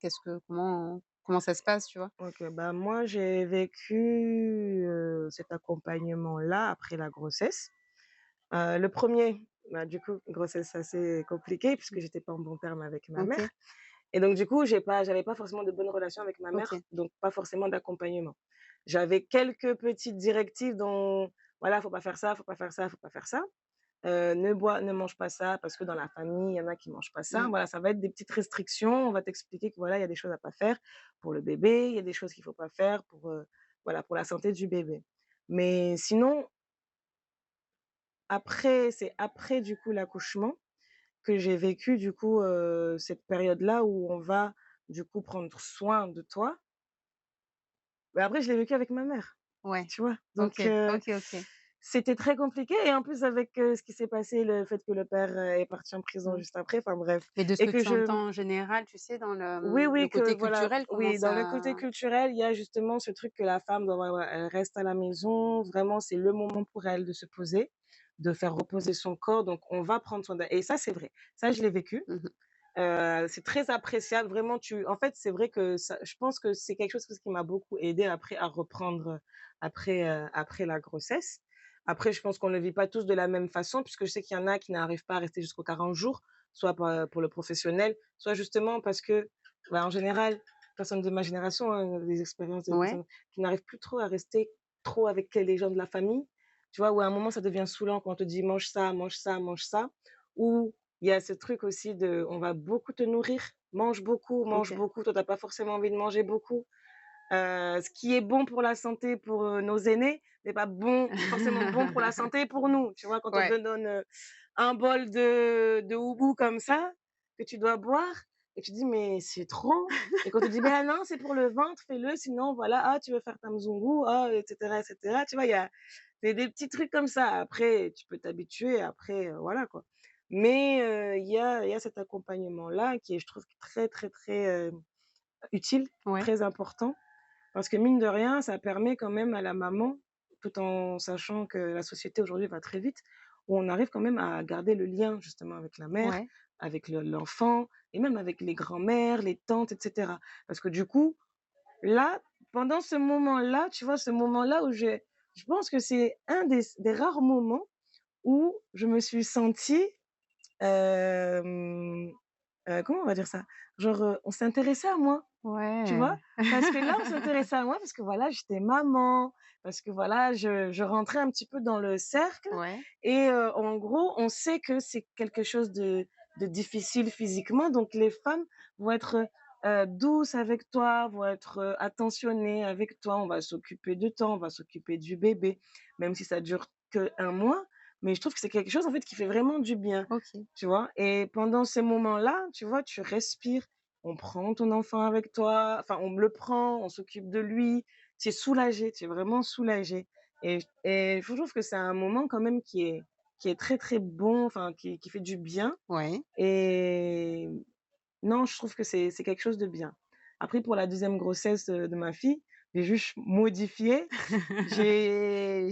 comment ça se passe, tu vois? OK, bah, moi, j'ai vécu, cet accompagnement-là après la grossesse. Le premier, bah, du coup, grossesse assez compliquée puisque j'étais pas en bons termes avec ma mère OK, et donc du coup, j'avais pas forcément de bonnes relations avec ma mère, OK. donc pas forcément d'accompagnement. J'avais quelques petites directives dont voilà, faut pas faire ça, faut pas faire ça, faut pas faire ça. Ne mange pas ça parce que dans la famille, il y en a qui mangent pas ça. Mmh. Voilà, ça va être des petites restrictions. On va t'expliquer que voilà, il y a des choses à pas faire pour le bébé, il y a des choses qu'il faut pas faire pour, voilà, pour la santé du bébé. Mais sinon, c'est après du coup l'accouchement que j'ai vécu du coup, cette période-là où on va du coup prendre soin de toi. Mais après je l'ai vécu avec ma mère, Ouais. tu vois? OK, Donc OK, OK. c'était très compliqué et en plus avec, ce qui s'est passé, le fait que le père, est parti en prison Mmh. juste après, enfin bref Mais de ce et que que tu je entends en général, tu sais, dans oui, le oui, que côté voilà, culturel, comment oui, dans le ça côté culturel, il y a justement ce truc que la femme doit voilà, elle reste à la maison, vraiment, c'est le moment pour elle de se poser, de faire reposer son corps, donc on va prendre soin d'elle et ça, c'est vrai. Ça, je l'ai vécu. mmh mh. C'est très appréciable, vraiment en fait, c'est vrai que ça je pense que c'est quelque chose qui m'a beaucoup aidée après à reprendre, après la grossesse. Après, je pense qu'on ne le vit pas tous de la même façon puisque je sais qu'il y en a qui n'arrivent pas à rester jusqu'aux 40 jours, soit pour le professionnel, soit justement parce que, bah, en général, personnes de ma génération, hein, des expériences de Ouais. personnes qui n'arrivent plus trop à rester trop avec les gens de la famille, tu vois? Où à un moment ça devient saoulant quand on te dit: «Mange ça, mange ça, mange ça» ou il y a ce truc aussi de on va beaucoup te nourrir, mange OK. beaucoup. Toi, tu as pas forcément envie de manger beaucoup. Ce qui est bon pour la santé pour, nos aînés n'est pas forcément bon pour la santé pour nous. Tu vois? Quand on Ouais. te donne, un bol de houbou comme ça, que tu dois boire et tu dis: «Mais c'est trop» et quand on te dit: «Ben non, c'est pour le ventre, fais-le, sinon voilà, ah tu veux faire ta mzungu, ah» et cetera. Tu vois? Il y a des petits trucs comme ça. Après, tu peux t'habituer, après, voilà quoi. Mais il y a cet accompagnement-là qui est, je trouve, très, très, très, utile, Ouais, très important. Parce que mine de rien, ça permet quand même à la maman, tout en sachant que la société aujourd'hui va très vite, où on arrive quand même à garder le lien justement avec la mère, ouais, avec l'enfant et même avec les grands-mères, les tantes et cetera. Parce que du coup, là, pendant ce moment-là, tu vois, ce moment-là où je pense que c'est un des rares moments où je me suis sentie, hem, comment on va dire ça? Genre, on s'intéressait à moi. Tu vois? ouais. Parce que là, on s'intéressait à moi parce que voilà, j'étais maman, parce que voilà, je rentrais un petit peu dans le cercle Ouais, et en gros, on sait que c'est quelque chose de difficile physiquement, donc les femmes vont être, douces avec toi, vont être, attentionnées avec toi. On va s'occuper de toi, on va s'occuper du bébé, même si ça dure que 1 mois, mais je trouve que c'est quelque chose, en fait, qui fait vraiment du bien, OK. tu vois? Et pendant ces moments-là, tu vois, tu respires, on prend ton enfant avec toi, enfin on le prend, on s'occupe de lui, tu es soulagé, tu es vraiment soulagé et je trouve que c'est un moment quand même qui est très, très bon, enfin qui fait du bien Ouais. et non, je trouve que c'est quelque chose de bien. Après pour la deuxième grossesse, de ma fille, j'ai juste modifié, j'ai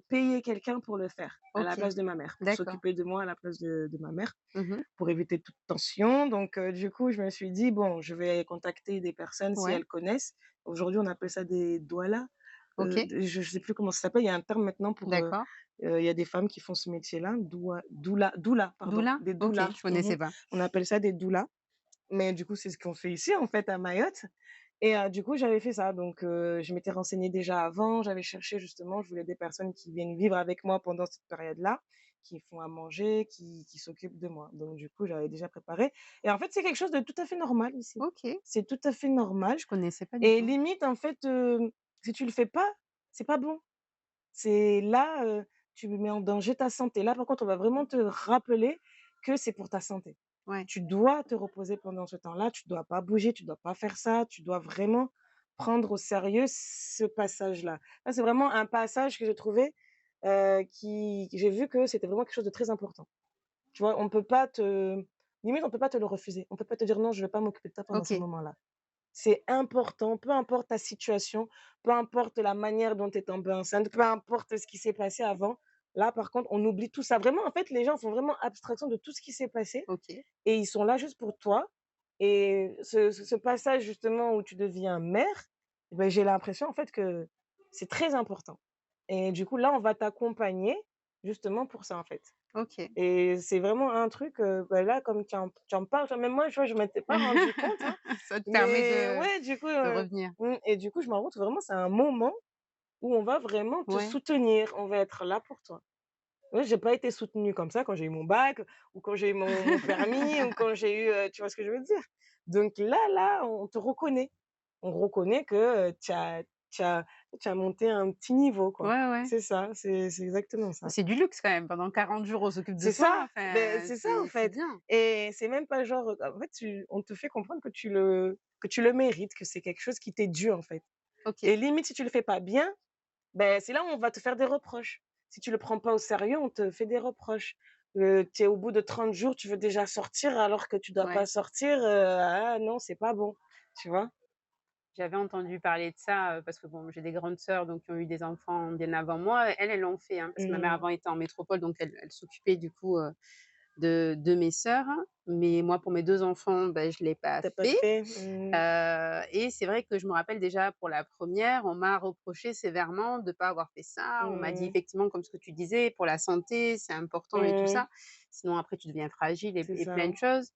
payé quelqu'un pour le faire à la OK. place de ma mère, pour D'accord. s'occuper de moi à la place de ma mère Mmh. pour éviter toute tension. Donc, du coup, je me suis dit: «Bon, je vais contacter des personnes si Ouais, elles connaissent». Aujourd'hui, on appelle ça des doulas, OK. je sais plus comment ça s'appelle. Il y a un terme maintenant pour, D'accord. il y a des femmes qui font ce métier-là, doula, pardon, Doula? des OK, doulas. je Mmh. connaissais pas. On appelle ça des doulas, mais du coup, c'est ce qu'on fait ici, en fait, à Mayotte et du coup, j'avais fait ça. Donc, je m'étais renseignée déjà avant, j'avais cherché justement, je voulais des personnes qui viennent vivre avec moi pendant cette période-là, qui font à manger, qui s'occupent de moi. Donc du coup, j'avais déjà préparé et en fait, c'est quelque chose de tout à fait normal ici. OK, C'est tout à fait normal je connaissais pas du et tout. limite, en fait, si tu le fais pas, c'est pas bon. C'est là, tu mets en danger ta santé. Là, par contre, on va vraiment te rappeler que c'est pour ta santé. Ouais, Tu dois te reposer pendant ce temps-là, tu dois pas bouger, tu dois pas faire ça, tu dois vraiment prendre au sérieux ce passage-là. Là, c'est vraiment un passage que j'ai trouvé, qui j'ai vu que c'était vraiment quelque chose de très important. Tu vois? On peut pas te limite, on peut pas te le refuser. On peut pas te dire: «Non, je vais pas m'occuper de toi pendant ce OK. moment-là». C'est important, peu importe ta situation, peu importe la manière dont tu es tombée enceinte, peu importe ce qui s'est passé avant. Là, par contre, on oublie tout ça. Vraiment, en fait, les gens font vraiment abstraction de tout ce qui s'est passé OK. et ils sont là juste pour toi et ce passage justement où tu deviens mère, eh beh, j'ai l'impression en fait que c'est très important et du coup, là, on va t'accompagner justement pour ça, en fait. OK. Et c'est vraiment un truc, bah, là, comme tu en parles, tu vois, même moi, tu vois, je m'étais pas rendu compte, hein, Ça te permet mais ouais, du coup, de revenir. et du coup, je me rends compte vraiment, c'est un moment où on va vraiment te Ouais. soutenir, on va être là pour toi. Ouais, j'ai pas été soutenue comme ça quand j'ai eu mon bac ou quand j'ai eu mon permis ou quand j'ai eu, tu vois ce que je veux dire? Donc là, on te reconnaît. On reconnaît que, tu as monté un petit niveau, quoi. Ouais, ouais. C'est ça, c'est exactement ça. C'est du luxe quand même. Pendant 40 jours, on s'occupe de C'est toi, ça, beh, enfin, c'est ça, en c'est fait bien. et c'est même pas genre, en fait, on te fait comprendre que tu le mérites, que c'est quelque chose qui t'est dû, en fait OK. et limite, si tu le fais pas bien, ben c'est là où on va te faire des reproches. Si tu le prends pas au sérieux, on te fait des reproches. Tu es au bout de 30 jours, tu veux déjà sortir alors que tu dois pas Ouais. sortir, ah non, c'est pas bon, tu vois? J'avais entendu parler de ça, parce que bon, j'ai des grandes sœurs donc qui ont eu des enfants bien avant moi. Elles l'ont fait, hein, parce que ma mère Mmh. avant était en métropole donc elle s'occupait du coup, de mes sœurs. Mais moi pour mes 2 enfants, bah, je l'ai pas Tu pas fait. fait? Mmh. Et c'est vrai que je me rappelle déjà pour la première, on m'a reproché sévèrement de pas avoir fait ça. On m'a dit Mmh. effectivement comme ce que tu disais, pour la santé, c'est important et tout Mmh. ça. Sinon après tu deviens fragile C'est et plein ça. de choses.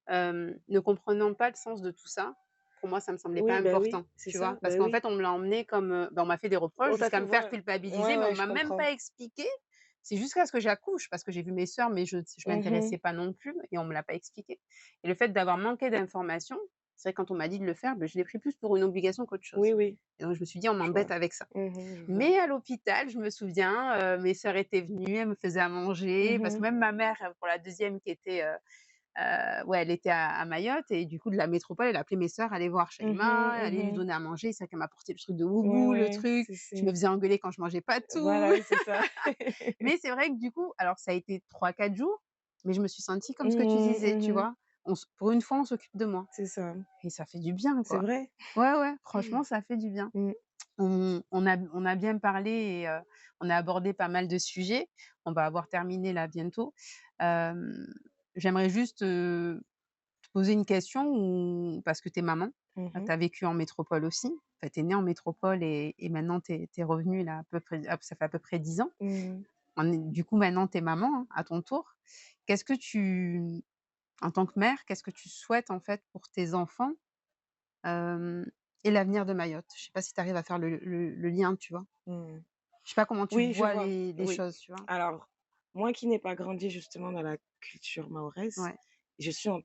Ne comprenant pas le sens de tout ça, pour moi ça me semblait pas Oui, bah, oui, important, c'est tu ça, vois? Parce bah, qu'en oui. fait on me l'a emmené comme, on m'a fait des reproches On t'a jusqu'à fait me faire voir culpabiliser, ouais, mais on ouais, je m'a même comprends. pas expliqué. C'est jusqu'à ce que j'accouche, parce que j'ai vu mes sœurs, mais je Mmh mh. m'intéressais pas non plus et on me l'a pas expliqué et le fait d'avoir manqué d'informations, c'est vrai quand on m'a dit de le faire, beh, je l'ai pris plus pour une obligation qu'autre Oui, chose oui, et donc je me suis dit: «On je vois. m'embête avec ça». Je vois. Mais à l'hôpital, je me souviens, mes sœurs étaient venues, elles me faisaient à manger parce que Mmh. même ma mère, pour la deuxième qui était, ouais, elle était à Mayotte et du coup de la métropole, elle appelait mes sœurs, aller voir Mmh Shaima, mh, aller lui mmh. donner à manger. C'est vrai qu'elle m'apportait le truc de Ouais, Boubou, le ouais, truc. Je me faisais engueuler quand je mangeais pas tout. voilà, c'est ça. Mais c'est vrai que du coup, alors ça a été 3 4 jours, mais je me suis sentie comme ce que tu Mmh disais, tu mh. vois? Pour une fois, on s'occupe de moi C'est ça. et ça fait du bien, C'est quoi. vrai? Ouais, ouais, franchement, ça fait du bien. Mmh. On a bien parlé et on a abordé pas mal de sujets. On va avoir terminé là bientôt. Hem, J'aimerais juste, te poser une question parce que tu es maman, Mmh mh. tu as vécu en métropole aussi. Enfin, tu es née en métropole et maintenant tu es revenue là à peu près ça fait à peu près 10 ans. Mmh. Du coup, maintenant tu es maman, hein, à ton tour. Qu'est-ce que tu En tant que mère, qu'est-ce que tu souhaites en fait pour tes enfants, hem et l'avenir de Mayotte? Je sais pas si tu arrives à faire le lien, tu vois? Mmh. Je sais pas comment tu Oui, je vois vois. les Oui. choses, tu vois? Alors, moi qui n'ai pas grandi justement dans la culture mahoraise, Ouais, je suis en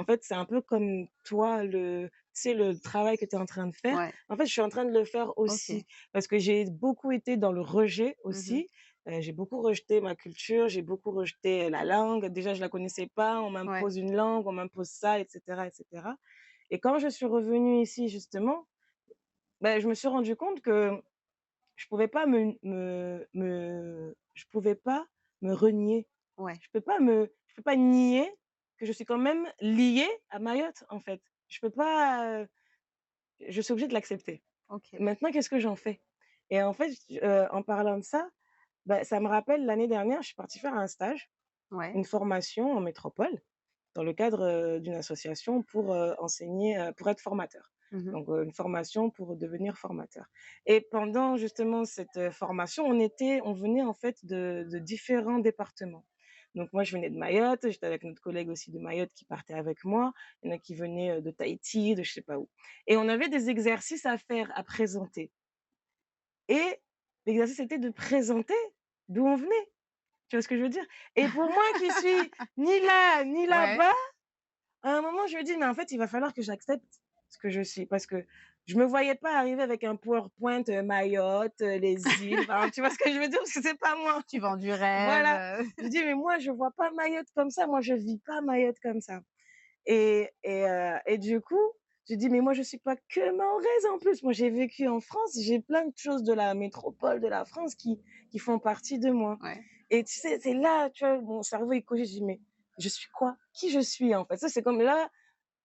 fait, c'est un peu comme toi, tu sais, le travail que tu es en train de faire. ouais, En fait, je suis en train de le faire aussi OK. parce que j'ai beaucoup été dans le rejet Mmh. aussi. J'ai beaucoup rejeté ma culture, j'ai beaucoup rejeté la langue. Déjà, je la connaissais pas, on Ouais, m'impose une langue, on m'impose ça, et cetera, et cetera. Et quand je suis revenue ici justement, ben je me suis rendu compte que je pouvais pas je pouvais pas me renier. ouais, Je peux pas nier que je suis quand même liée à Mayotte, en fait. Je peux pas, je suis obligée de l'accepter. OK. Maintenant, qu'est-ce que j'en fais? Et en fait, en parlant de ça, bah, ça me rappelle l'année dernière, je suis partie faire un stage, Ouais. une formation en métropole dans le cadre, d'une association pour, enseigner, pour être formateur. Mmh. Donc, une formation pour devenir formateur et pendant justement cette, formation, on venait en fait de différents départements. Donc moi, je venais de Mayotte, j'étais avec notre collègue aussi de Mayotte qui partait avec moi. Il y en a qui venaient, de Tahiti, de je sais pas où et on avait des exercices à faire, à présenter et l'exercice était de présenter d'où on venait. Tu vois ce que je veux dire? Et pour moi qui suis ni là, ni Ouais. là-bas, à un moment, je me dis: «Mais en fait, il va falloir que j'accepte ce que je suis». Parce que je me voyais pas arriver avec un PowerPoint, Mayotte, les îles, enfin, tu vois ce que je veux dire? Parce que c'est pas moi. Tu vends du Voilà. rêve, Je dis: «Mais moi, je vois pas Mayotte comme ça, moi, je vis pas Mayotte comme ça». Et du coup, je dis: «Mais moi, je suis pas que mahoraise en plus. Moi, j'ai vécu en France, j'ai plein de choses de la métropole de la France qui font partie de moi». ouais. Et tu sais, c'est là, tu vois, mon cerveau, il cogite, je dis: «Mais je suis quoi? Qui je suis, en fait?» Ça, c'est comme là,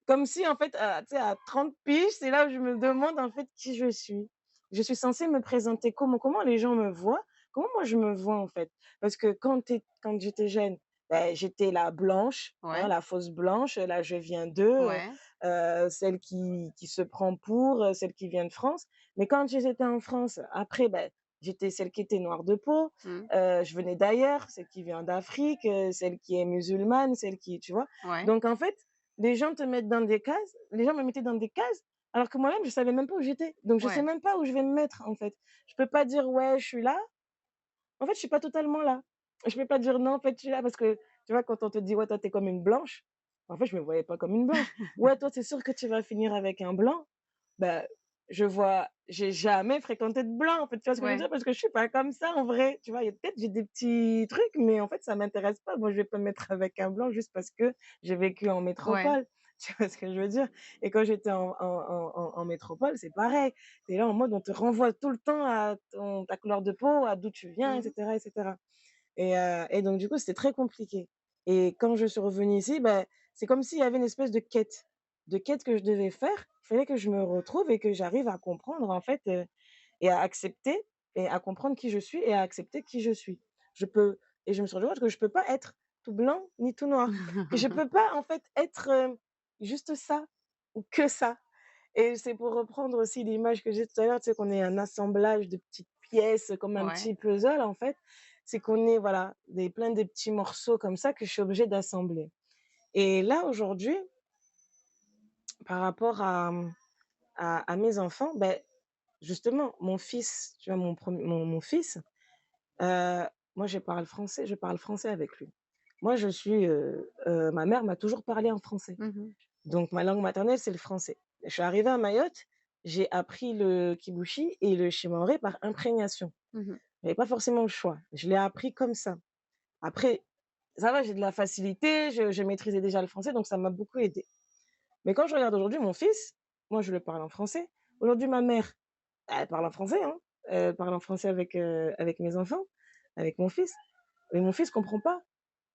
comme si, en fait, tu sais, à 30 piges, c'est là où je me demande, en fait, qui je suis. Je suis censée me présenter comment? Comment les gens me voient? Comment moi je me vois, en fait? Parce que quand j'étais jeune, beh, j'étais la blanche, hein, Ouais, la fausse blanche, là, je viens d'eux, ouais. celle qui se prend pour, celle qui vient de France. Mais quand j'étais en France, après, bah, j'étais celle qui était noire de peau, Mmh. je venais d'ailleurs, celle qui vient d'Afrique, celle qui est musulmane, celle qui tu vois? Ouais, Donc en fait, les gens te mettent dans des cases, les gens me mettaient dans des cases, alors que moi-même, je savais même pas où j'étais. Donc je sais ouais. même pas où je vais me mettre, en fait. Je peux pas dire: «Ouais, je suis là». En fait, je suis pas totalement là. Je peux pas dire: «Non, en fait, je suis là» parce que, tu vois, quand on te dit: «Ouais, toi, tu es comme une blanche», en fait, je me voyais pas comme une blanche. «Ouais, toi, c'est sûr que tu vas finir avec un blanc». Bah, j'ai jamais fréquenté de blanc, en fait, tu vois ce que je veux Ouais, dire? Parce que je suis pas comme ça, en vrai, tu vois? Il y a peut-être j'ai des petits trucs, mais en fait, ça m'intéresse pas. Moi, je vais pas me mettre avec un blanc juste parce que j'ai vécu en ouais. métropole. Tu vois ce que je veux dire? Et quand j'étais en métropole, c'est pareil. Tu es là en mode on te renvoie tout le temps à ta couleur de peau, à d'où tu viens, et Mmh. cetera, et cetera. Et donc du coup, c'était très compliqué. Et quand je suis revenue ici, bah, c'est comme s'il y avait une espèce de quête que je devais faire. Il fallait que je me retrouve et que j'arrive à comprendre en fait, et à accepter et à comprendre qui je suis et à accepter qui je suis. Je peux et je me suis rendu compte que je peux pas être tout blanc ni tout noir, que je peux pas en fait être, juste ça ou que ça. Et c'est pour reprendre aussi l'image que j'ai tout à l'heure, tu sais, qu'on est un assemblage de petites pièces comme un Ouais. petit puzzle, en fait. C'est qu'on est, voilà, plein de petits morceaux comme ça que je suis obligée d'assembler. Et là, aujourd'hui, par rapport à mes enfants, ben, justement, mon fils, tu vois, mon fils, heu, moi, je parle français avec lui. Moi, ma mère m'a toujours parlé en français. Mmh. Donc ma langue maternelle, c'est le français. Je suis arrivée à Mayotte, j'ai appris le kibushi et le shimaoré par imprégnation. Mmh. J'avais pas forcément le choix. Je l'ai appris comme ça. Après, ça va, j'ai de la facilité, je maîtrisais déjà le français, donc ça m'a beaucoup aidée. Mais quand je regarde aujourd'hui mon fils, moi, je le parle en français. Aujourd'hui, ma mère, elle parle en français, hein. Elle parle en français avec mes enfants, avec mon fils. Mais mon fils comprend pas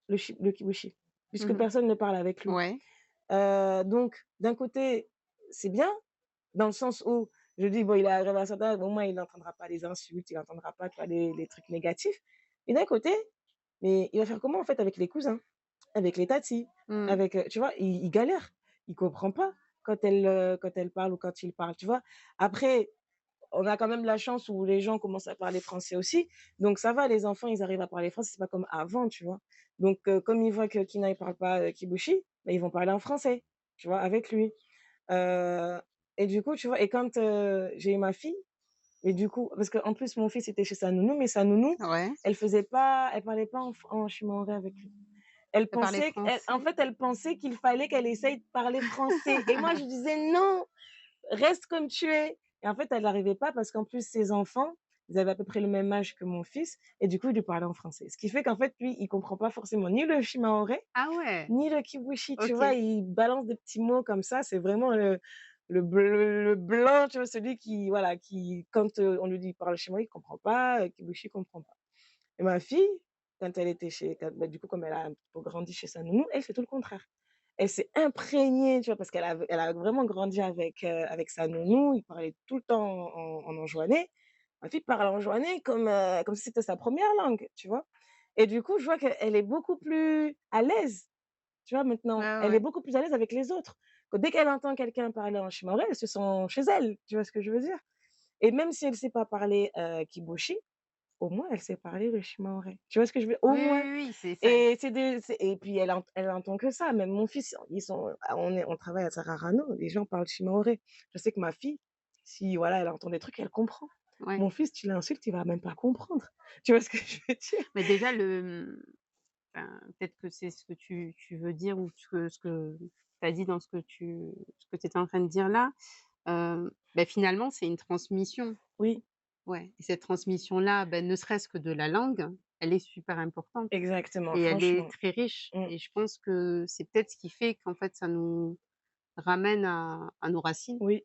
le kibushi, puisque Mmh. personne ne parle avec lui. Ouais. Donc d'un côté, c'est bien, dans le sens où je dis: «Bon, il est arrivé à un certain âge, au moins il n'entendra pas les insultes, il n'entendra pas, tu vois, les trucs négatifs». Et d'un côté, mais il va faire comment, en fait, avec les cousins, avec les tatis, Mmh. avec, tu vois? Il galère, il comprend pas quand elle parle ou quand il parle, tu vois? Après, on a quand même la chance où les gens commencent à parler français aussi, donc ça va, les enfants, ils arrivent à parler français, c'est pas comme avant, tu vois? Donc comme ils voient que Kina, il parle pas, kibushi, bah, ils vont parler en français, tu vois, avec lui. Heu et du coup, tu vois? Et quand, j'ai eu ma fille et du coup parce qu'en plus mon fils était chez sa nounou, mais sa nounou, Ouais. elle parlait pas en shimaoré avec lui. Elle Elle parlait pensait qu'elle en français? fait, elle pensait qu'il fallait qu'elle essaye de parler français et moi je lui disais: «Non, reste comme tu es». Et en fait, elle n'arrivait pas parce qu'en plus ses enfants, ils avaient à peu près le même âge que mon fils et du coup, il lui parlait en français. Ce qui fait qu'en fait, lui, il comprend pas forcément ni le shimaoré, Ah ouais! ni le kibushi, tu vois? OK. Il balance des petits mots comme ça, c'est vraiment le blanc, tu vois? Celui qui voilà, qui quand, on lui dit: «Parle chinois», il comprend pas, kibushi, il comprend pas. Et ma fille, bah, du coup, comme elle a un peu grandi chez sa nounou, elle, c'est tout le contraire. Elle s'est imprégnée, tu vois? Parce elle a vraiment grandi avec sa nounou, ils parlaient tout le temps en enjouanais. Ma fille parle enjouanais comme si c'était sa première langue, tu vois? Et du coup, je vois qu'elle est beaucoup plus à l'aise, tu vois, maintenant. Ouais, Elle est ouais. beaucoup plus à l'aise avec les autres. Que dès qu'elle entend quelqu'un parler en shimaoré, elle se sent chez elle, tu vois ce que je veux dire? Et même si elle sait pas parler, kiboshi, au moins elle sait parler le shimaoré. Tu vois ce que je veux au Oui, moins. oui, oui, c'est ça. Et c'est et puis elle entend que ça. Même mon fils, on travaille à Sararano, les gens parlent shimaoré. Je sais que ma fille, si voilà, elle entend des trucs, elle comprend. Ouais. Mon fils, tu l'insultes, il va même pas comprendre. Tu vois ce que je veux dire? Mais déjà enfin, peut-être que c'est ce que tu veux dire ou ce que tu as dit dans ce que tu étais en train de dire là, bah, finalement, c'est une transmission. Oui, Ouais et cette transmission-là, bah, ne serait-ce que de la langue, elle est super importante exactement, et elle est franchement. très riche Mmh, et je pense que c'est peut-être ce qui fait qu'en fait, ça nous ramène à nos racines. oui.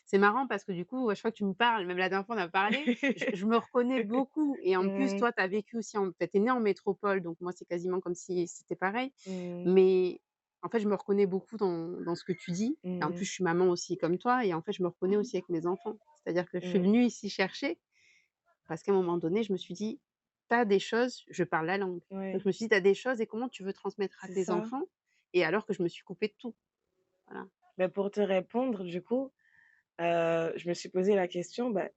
C'est marrant parce que du coup, à chaque fois que tu me parles, même la dernière fois on a parlé, je me reconnais beaucoup et en plus Mmh, toi tu as vécu aussi tu es né en métropole donc moi c'est quasiment comme si c'était pareil. mmh, Mais en fait je me reconnais beaucoup dans ce que tu dis et en mmh, plus je suis maman aussi comme toi et en fait je me reconnais aussi avec mes enfants. C'est-à-dire que je suis mmh, venue ici chercher parce qu'à un moment donné je me suis dit: «Tu as des choses» je parle la langue. Donc ouais, je me suis dit: «Tu as des choses et comment tu veux transmettre à c'est tes ça. enfants?» et alors que je me suis coupée de tout. Voilà. Bah, pour te répondre, du coup, je me suis posé la question, bah,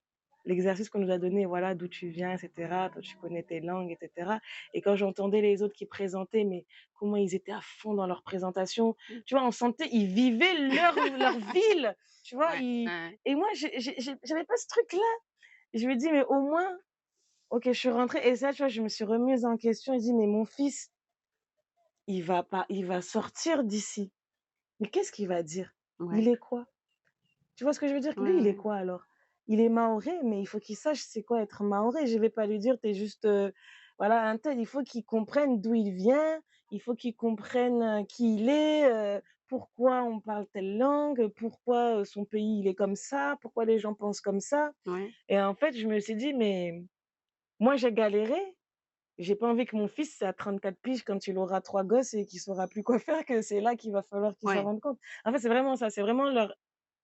l'exercice qu'on nous a donné, voilà, d'où tu viens et cetera, toi tu connais tes langues et cetera et quand j'entendais les autres qui présentaient, mais comment ils étaient à fond dans leur présentation, Mmh. tu vois? On sentait, ils vivaient leur ville, tu vois? Ouais, ouais, ouais. Et moi, j'avais pas ce truc-là. Je me dis: «Mais au moins, OK, je suis rentrée» et ça, tu vois, je me suis remise en question et dit: «Mais mon fils, il va sortir d'ici, mais qu'est-ce qu'il va dire? Il Ouais, est quoi?» Tu vois ce que je veux dire? ouais, Lui, il est ouais. quoi alors? Il est mahorais, mais il faut qu'il sache c'est quoi être mahorais. Je vais pas lui dire: «Tu es juste, voilà, un tel». Il faut qu'il comprenne d'où il vient, il faut qu'il comprenne, qui il est, pourquoi on parle telle langue, pourquoi, son pays, il est comme ça, pourquoi les gens pensent comme ça. Ouais, Et en fait, je me suis dit: «Mais moi, j'ai galéré, j'ai pas envie que mon fils, à 34 piges, quand il aura 3 gosses et qu'il saura plus quoi faire, que c'est là qu'il va falloir qu'il s'en ouais. rende compte». En fait, c'est vraiment ça, c'est vraiment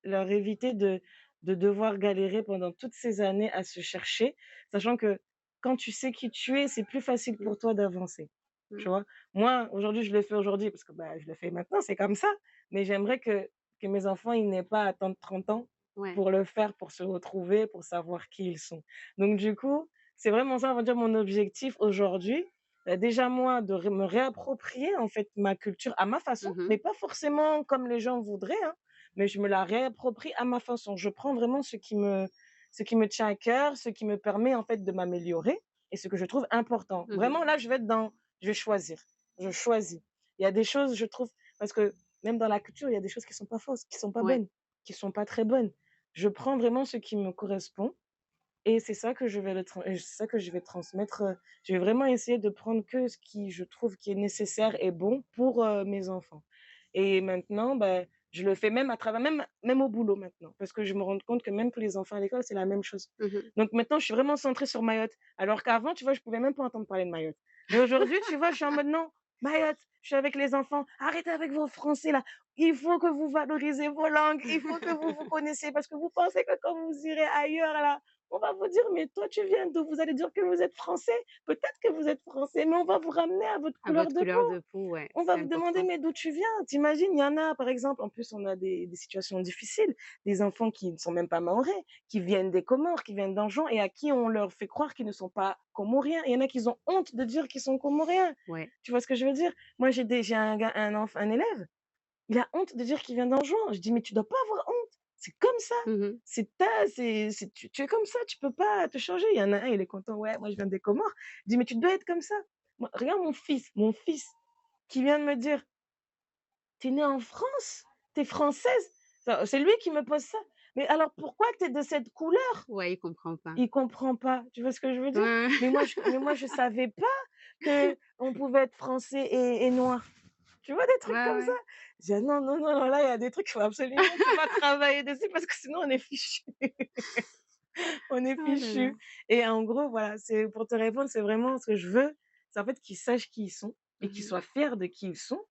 leur éviter de devoir galérer pendant toutes ces années à se chercher, sachant que quand tu sais qui tu es, c'est plus facile Mmh, pour toi d'avancer, mmh. tu vois? Moi, aujourd'hui, je le fais aujourd'hui parce que, bah, je le fais maintenant, c'est comme ça, mais j'aimerais que mes enfants, ils n'aient pas à attendre 30 ans Ouais. pour le faire, pour se retrouver, pour savoir qui ils sont. Donc du coup, c'est vraiment ça, on va dire, mon objectif aujourd'hui. Déjà moi, de me réapproprier, en fait, ma culture à ma façon, Mmh mh. mais pas forcément comme les gens voudraient, hein, mais je me la réapproprie à ma façon. Je prends vraiment ce qui me tient à cœur, ce qui me permet en fait de m'améliorer et ce que je trouve important. Mmh mh. Vraiment là, je vais être dans je vais choisir. Je choisis. Il y a des choses, je trouve, parce que même dans la culture, il y a des choses qui sont pas fausses, qui sont pas Ouais. bonnes, qui sont pas très bonnes. Je prends vraiment ce qui me correspond et c'est ça que je vais transmettre, je vais vraiment essayer de prendre que ce qui je trouve qui est nécessaire et bon pour, mes enfants. Et maintenant, bah, je le fais même à travers même au boulot maintenant, parce que je me rends compte que même pour les enfants à l'école, c'est la même chose. Mmh. Donc maintenant, je suis vraiment centrée sur Mayotte, alors qu'avant, tu vois, je pouvais même pas entendre parler de Mayotte. Mais aujourd'hui, tu vois, je suis en mode: «Non, Mayotte, je suis avec les enfants, arrêtez avec vos français là, il faut que vous valorisez vos langues, il faut que vous vous connaissiez parce que vous pensez que quand vous irez ailleurs là, on va vous dire: "Mais toi, tu viens d'où?" Vous allez dire que vous êtes français. Peut-être que vous êtes français, mais on va vous ramener à votre À couleur votre de couleur peau. de peau, ouais, On va c'est vous demander: important. «Mais d'où tu viens?» Tu imagines, il y en a, par exemple, en plus, on a des situations difficiles, des enfants qui ne sont même pas mahorais, qui viennent des Comores, qui viennent d'Anjouan et à qui on leur fait croire qu'ils ne sont pas comoriens. Il y en a qui ont honte de dire qu'ils sont comoriens. Ouais. Tu vois ce que je veux dire? Moi, j'ai un élève, il a honte de dire qu'il vient d'Anjouan. Je dis: «Mais tu dois pas avoir honte, c'est comme ça, Mmh. tu es comme ça, tu peux pas te changer». Il y en a un, il est content: «Ouais, moi je viens des Comores». Je dis: «Mais tu dois être comme ça». Moi, regarde mon fils qui vient de me dire: «Tu es née en France? Tu es française?» C'est lui qui me pose ça. «Mais alors pourquoi tu es de cette couleur?» Ouais, il comprend pas. Il comprend pas, tu vois ce que je veux dire? Ouais, ouais. Mais moi je savais pas qu'on pouvait être français et noir. Tu vois des trucs Ouais, comme ça? ouais. Je dis: «Ah non, non, non, non, là il y a des trucs, il faut absolument tu vas travailler dessus parce que sinon on est fichu, on est Oh là là. fichu». Et en gros, voilà, c'est pour te répondre, c'est vraiment ce que je veux, c'est en fait qu'ils sachent qui ils sont et qu'ils Mmh. soient fiers de qui ils sont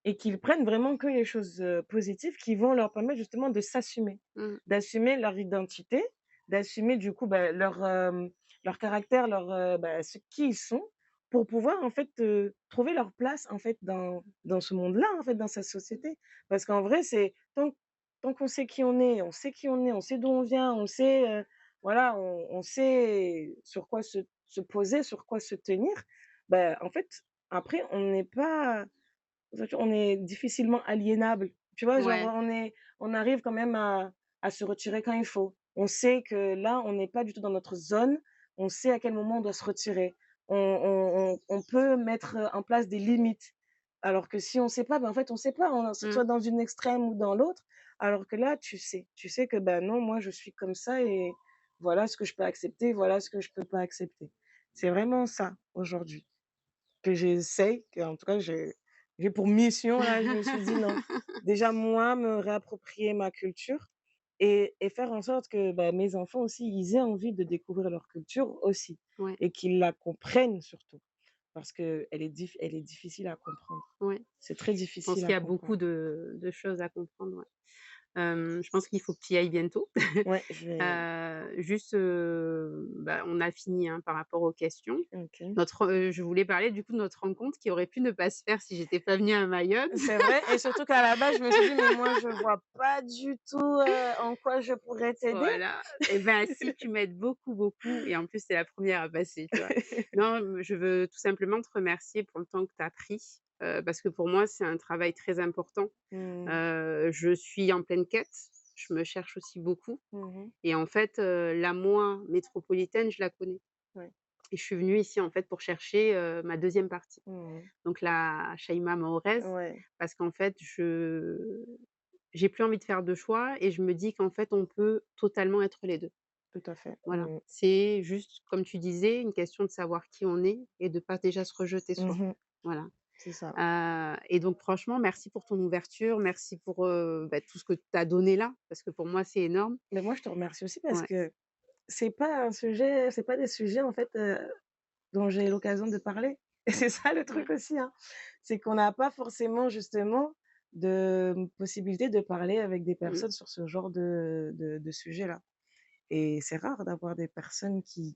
et qu'ils prennent vraiment que les choses, positives qui vont leur permettre justement de s'assumer, Mmh. d'assumer leur identité, d'assumer du coup, bah, leur caractère, qui ils sont pour pouvoir en fait, trouver leur place en fait dans ce monde-là, en fait, dans cette société. Parce qu'en vrai, c'est tant qu'on sait qui on est, on sait qui on est, on sait d'où on vient, on sait, voilà, on sait sur quoi se poser, sur quoi se tenir, bah, en fait, après on est difficilement aliénable. Tu vois? Genre, Ouais. on arrive quand même à se retirer quand il faut. On sait que là, on n'est pas du tout dans notre zone. On sait à quel moment on doit se retirer. On peut mettre, en place des limites. Alors que si on sait pas, ben, en fait, on sait pas. On c'est Mmh. soit dans une extrême ou dans l'autre. Alors que là, tu sais. Tu sais que, ben, non, moi, je suis comme ça et voilà ce que je peux accepter, voilà ce que je peux pas accepter. C'est vraiment ça, aujourd'hui. Que j'essaye, qu'en tout cas j'ai pour mission là, je me suis dit: «Non, déjà moi me réapproprier ma culture et faire en sorte que, bah, mes enfants aussi, ils aient envie de découvrir leur culture aussi Ouais, et qu'ils la comprennent surtout». Parce qu'elle elle est difficile à comprendre. ouais. C'est très Je pense difficile qu'il à y a beaucoup comprendre. de choses à comprendre, ouais. Je pense qu'il faut que tu y ailles bientôt. Ouais, je vais Juste, bah, on a fini, hein, par rapport aux questions. OK. Je voulais parler du coup de notre rencontre qui aurait pu ne pas se faire si j'étais pas venue à Mayotte. C'est vrai et surtout qu'à la base, je me suis dit: «Mais moi, je vois pas du tout, en quoi je pourrais t'aider». Voilà, et ben, si, tu m'aides beaucoup, beaucoup, et en plus, tu es la première à passer, tu vois? Non, je veux tout simplement te remercier pour le temps que tu as pris, parce que pour moi, c'est un travail très important. Mmh. Je suis en pleine quête, je me cherche aussi beaucoup, Mmh mh. et en fait, la moi métropolitaine, je la connais, Ouais. et je suis venue ici, en fait, pour chercher, ma deuxième partie, Mmh mh. donc la Shaima mahoraise, Ouais, parce qu'en fait, j'ai plus envie de faire de choix, et je me dis qu'en fait, on peut totalement être les 2. tout à fait. Voilà, Mmh. c'est juste, comme tu disais, une question de savoir qui on est et de pas déjà se rejeter soi. Mmh. Voilà, C'est ça. et donc franchement, merci pour ton ouverture, merci pour, bah, tout ce que tu as donné là, parce que pour moi, c'est énorme. Mais moi, je te remercie aussi parce Ouais. que c'est pas des sujets, en fait, dont j'ai l'occasion de parler et c'est ça le Ouais. truc aussi, hein. C'est qu'on n'a pas forcément justement de, possibilité de parler avec des Mmh. personnes sur ce genre de sujet-là et c'est rare d'avoir des personnes qui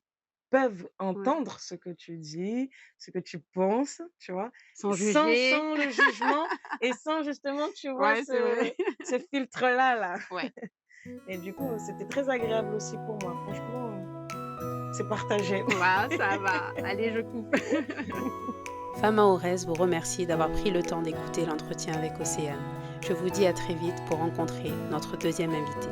peuvent Ouais. entendre ce que tu dis, ce que tu penses, tu vois? Sans juger. Sans le jugement et sans justement, tu vois, Ouais, c'est vrai. ce filtre-là, là. Ouais. Et du coup, c'était très agréable aussi pour moi. Franchement, c'est partagé. Voilà, ça va. Allez, je coupe. Femme Aurès vous remercie d'avoir pris le temps d'écouter l'entretien avec Océane. Je vous dis à très vite pour rencontrer notre deuxième invité.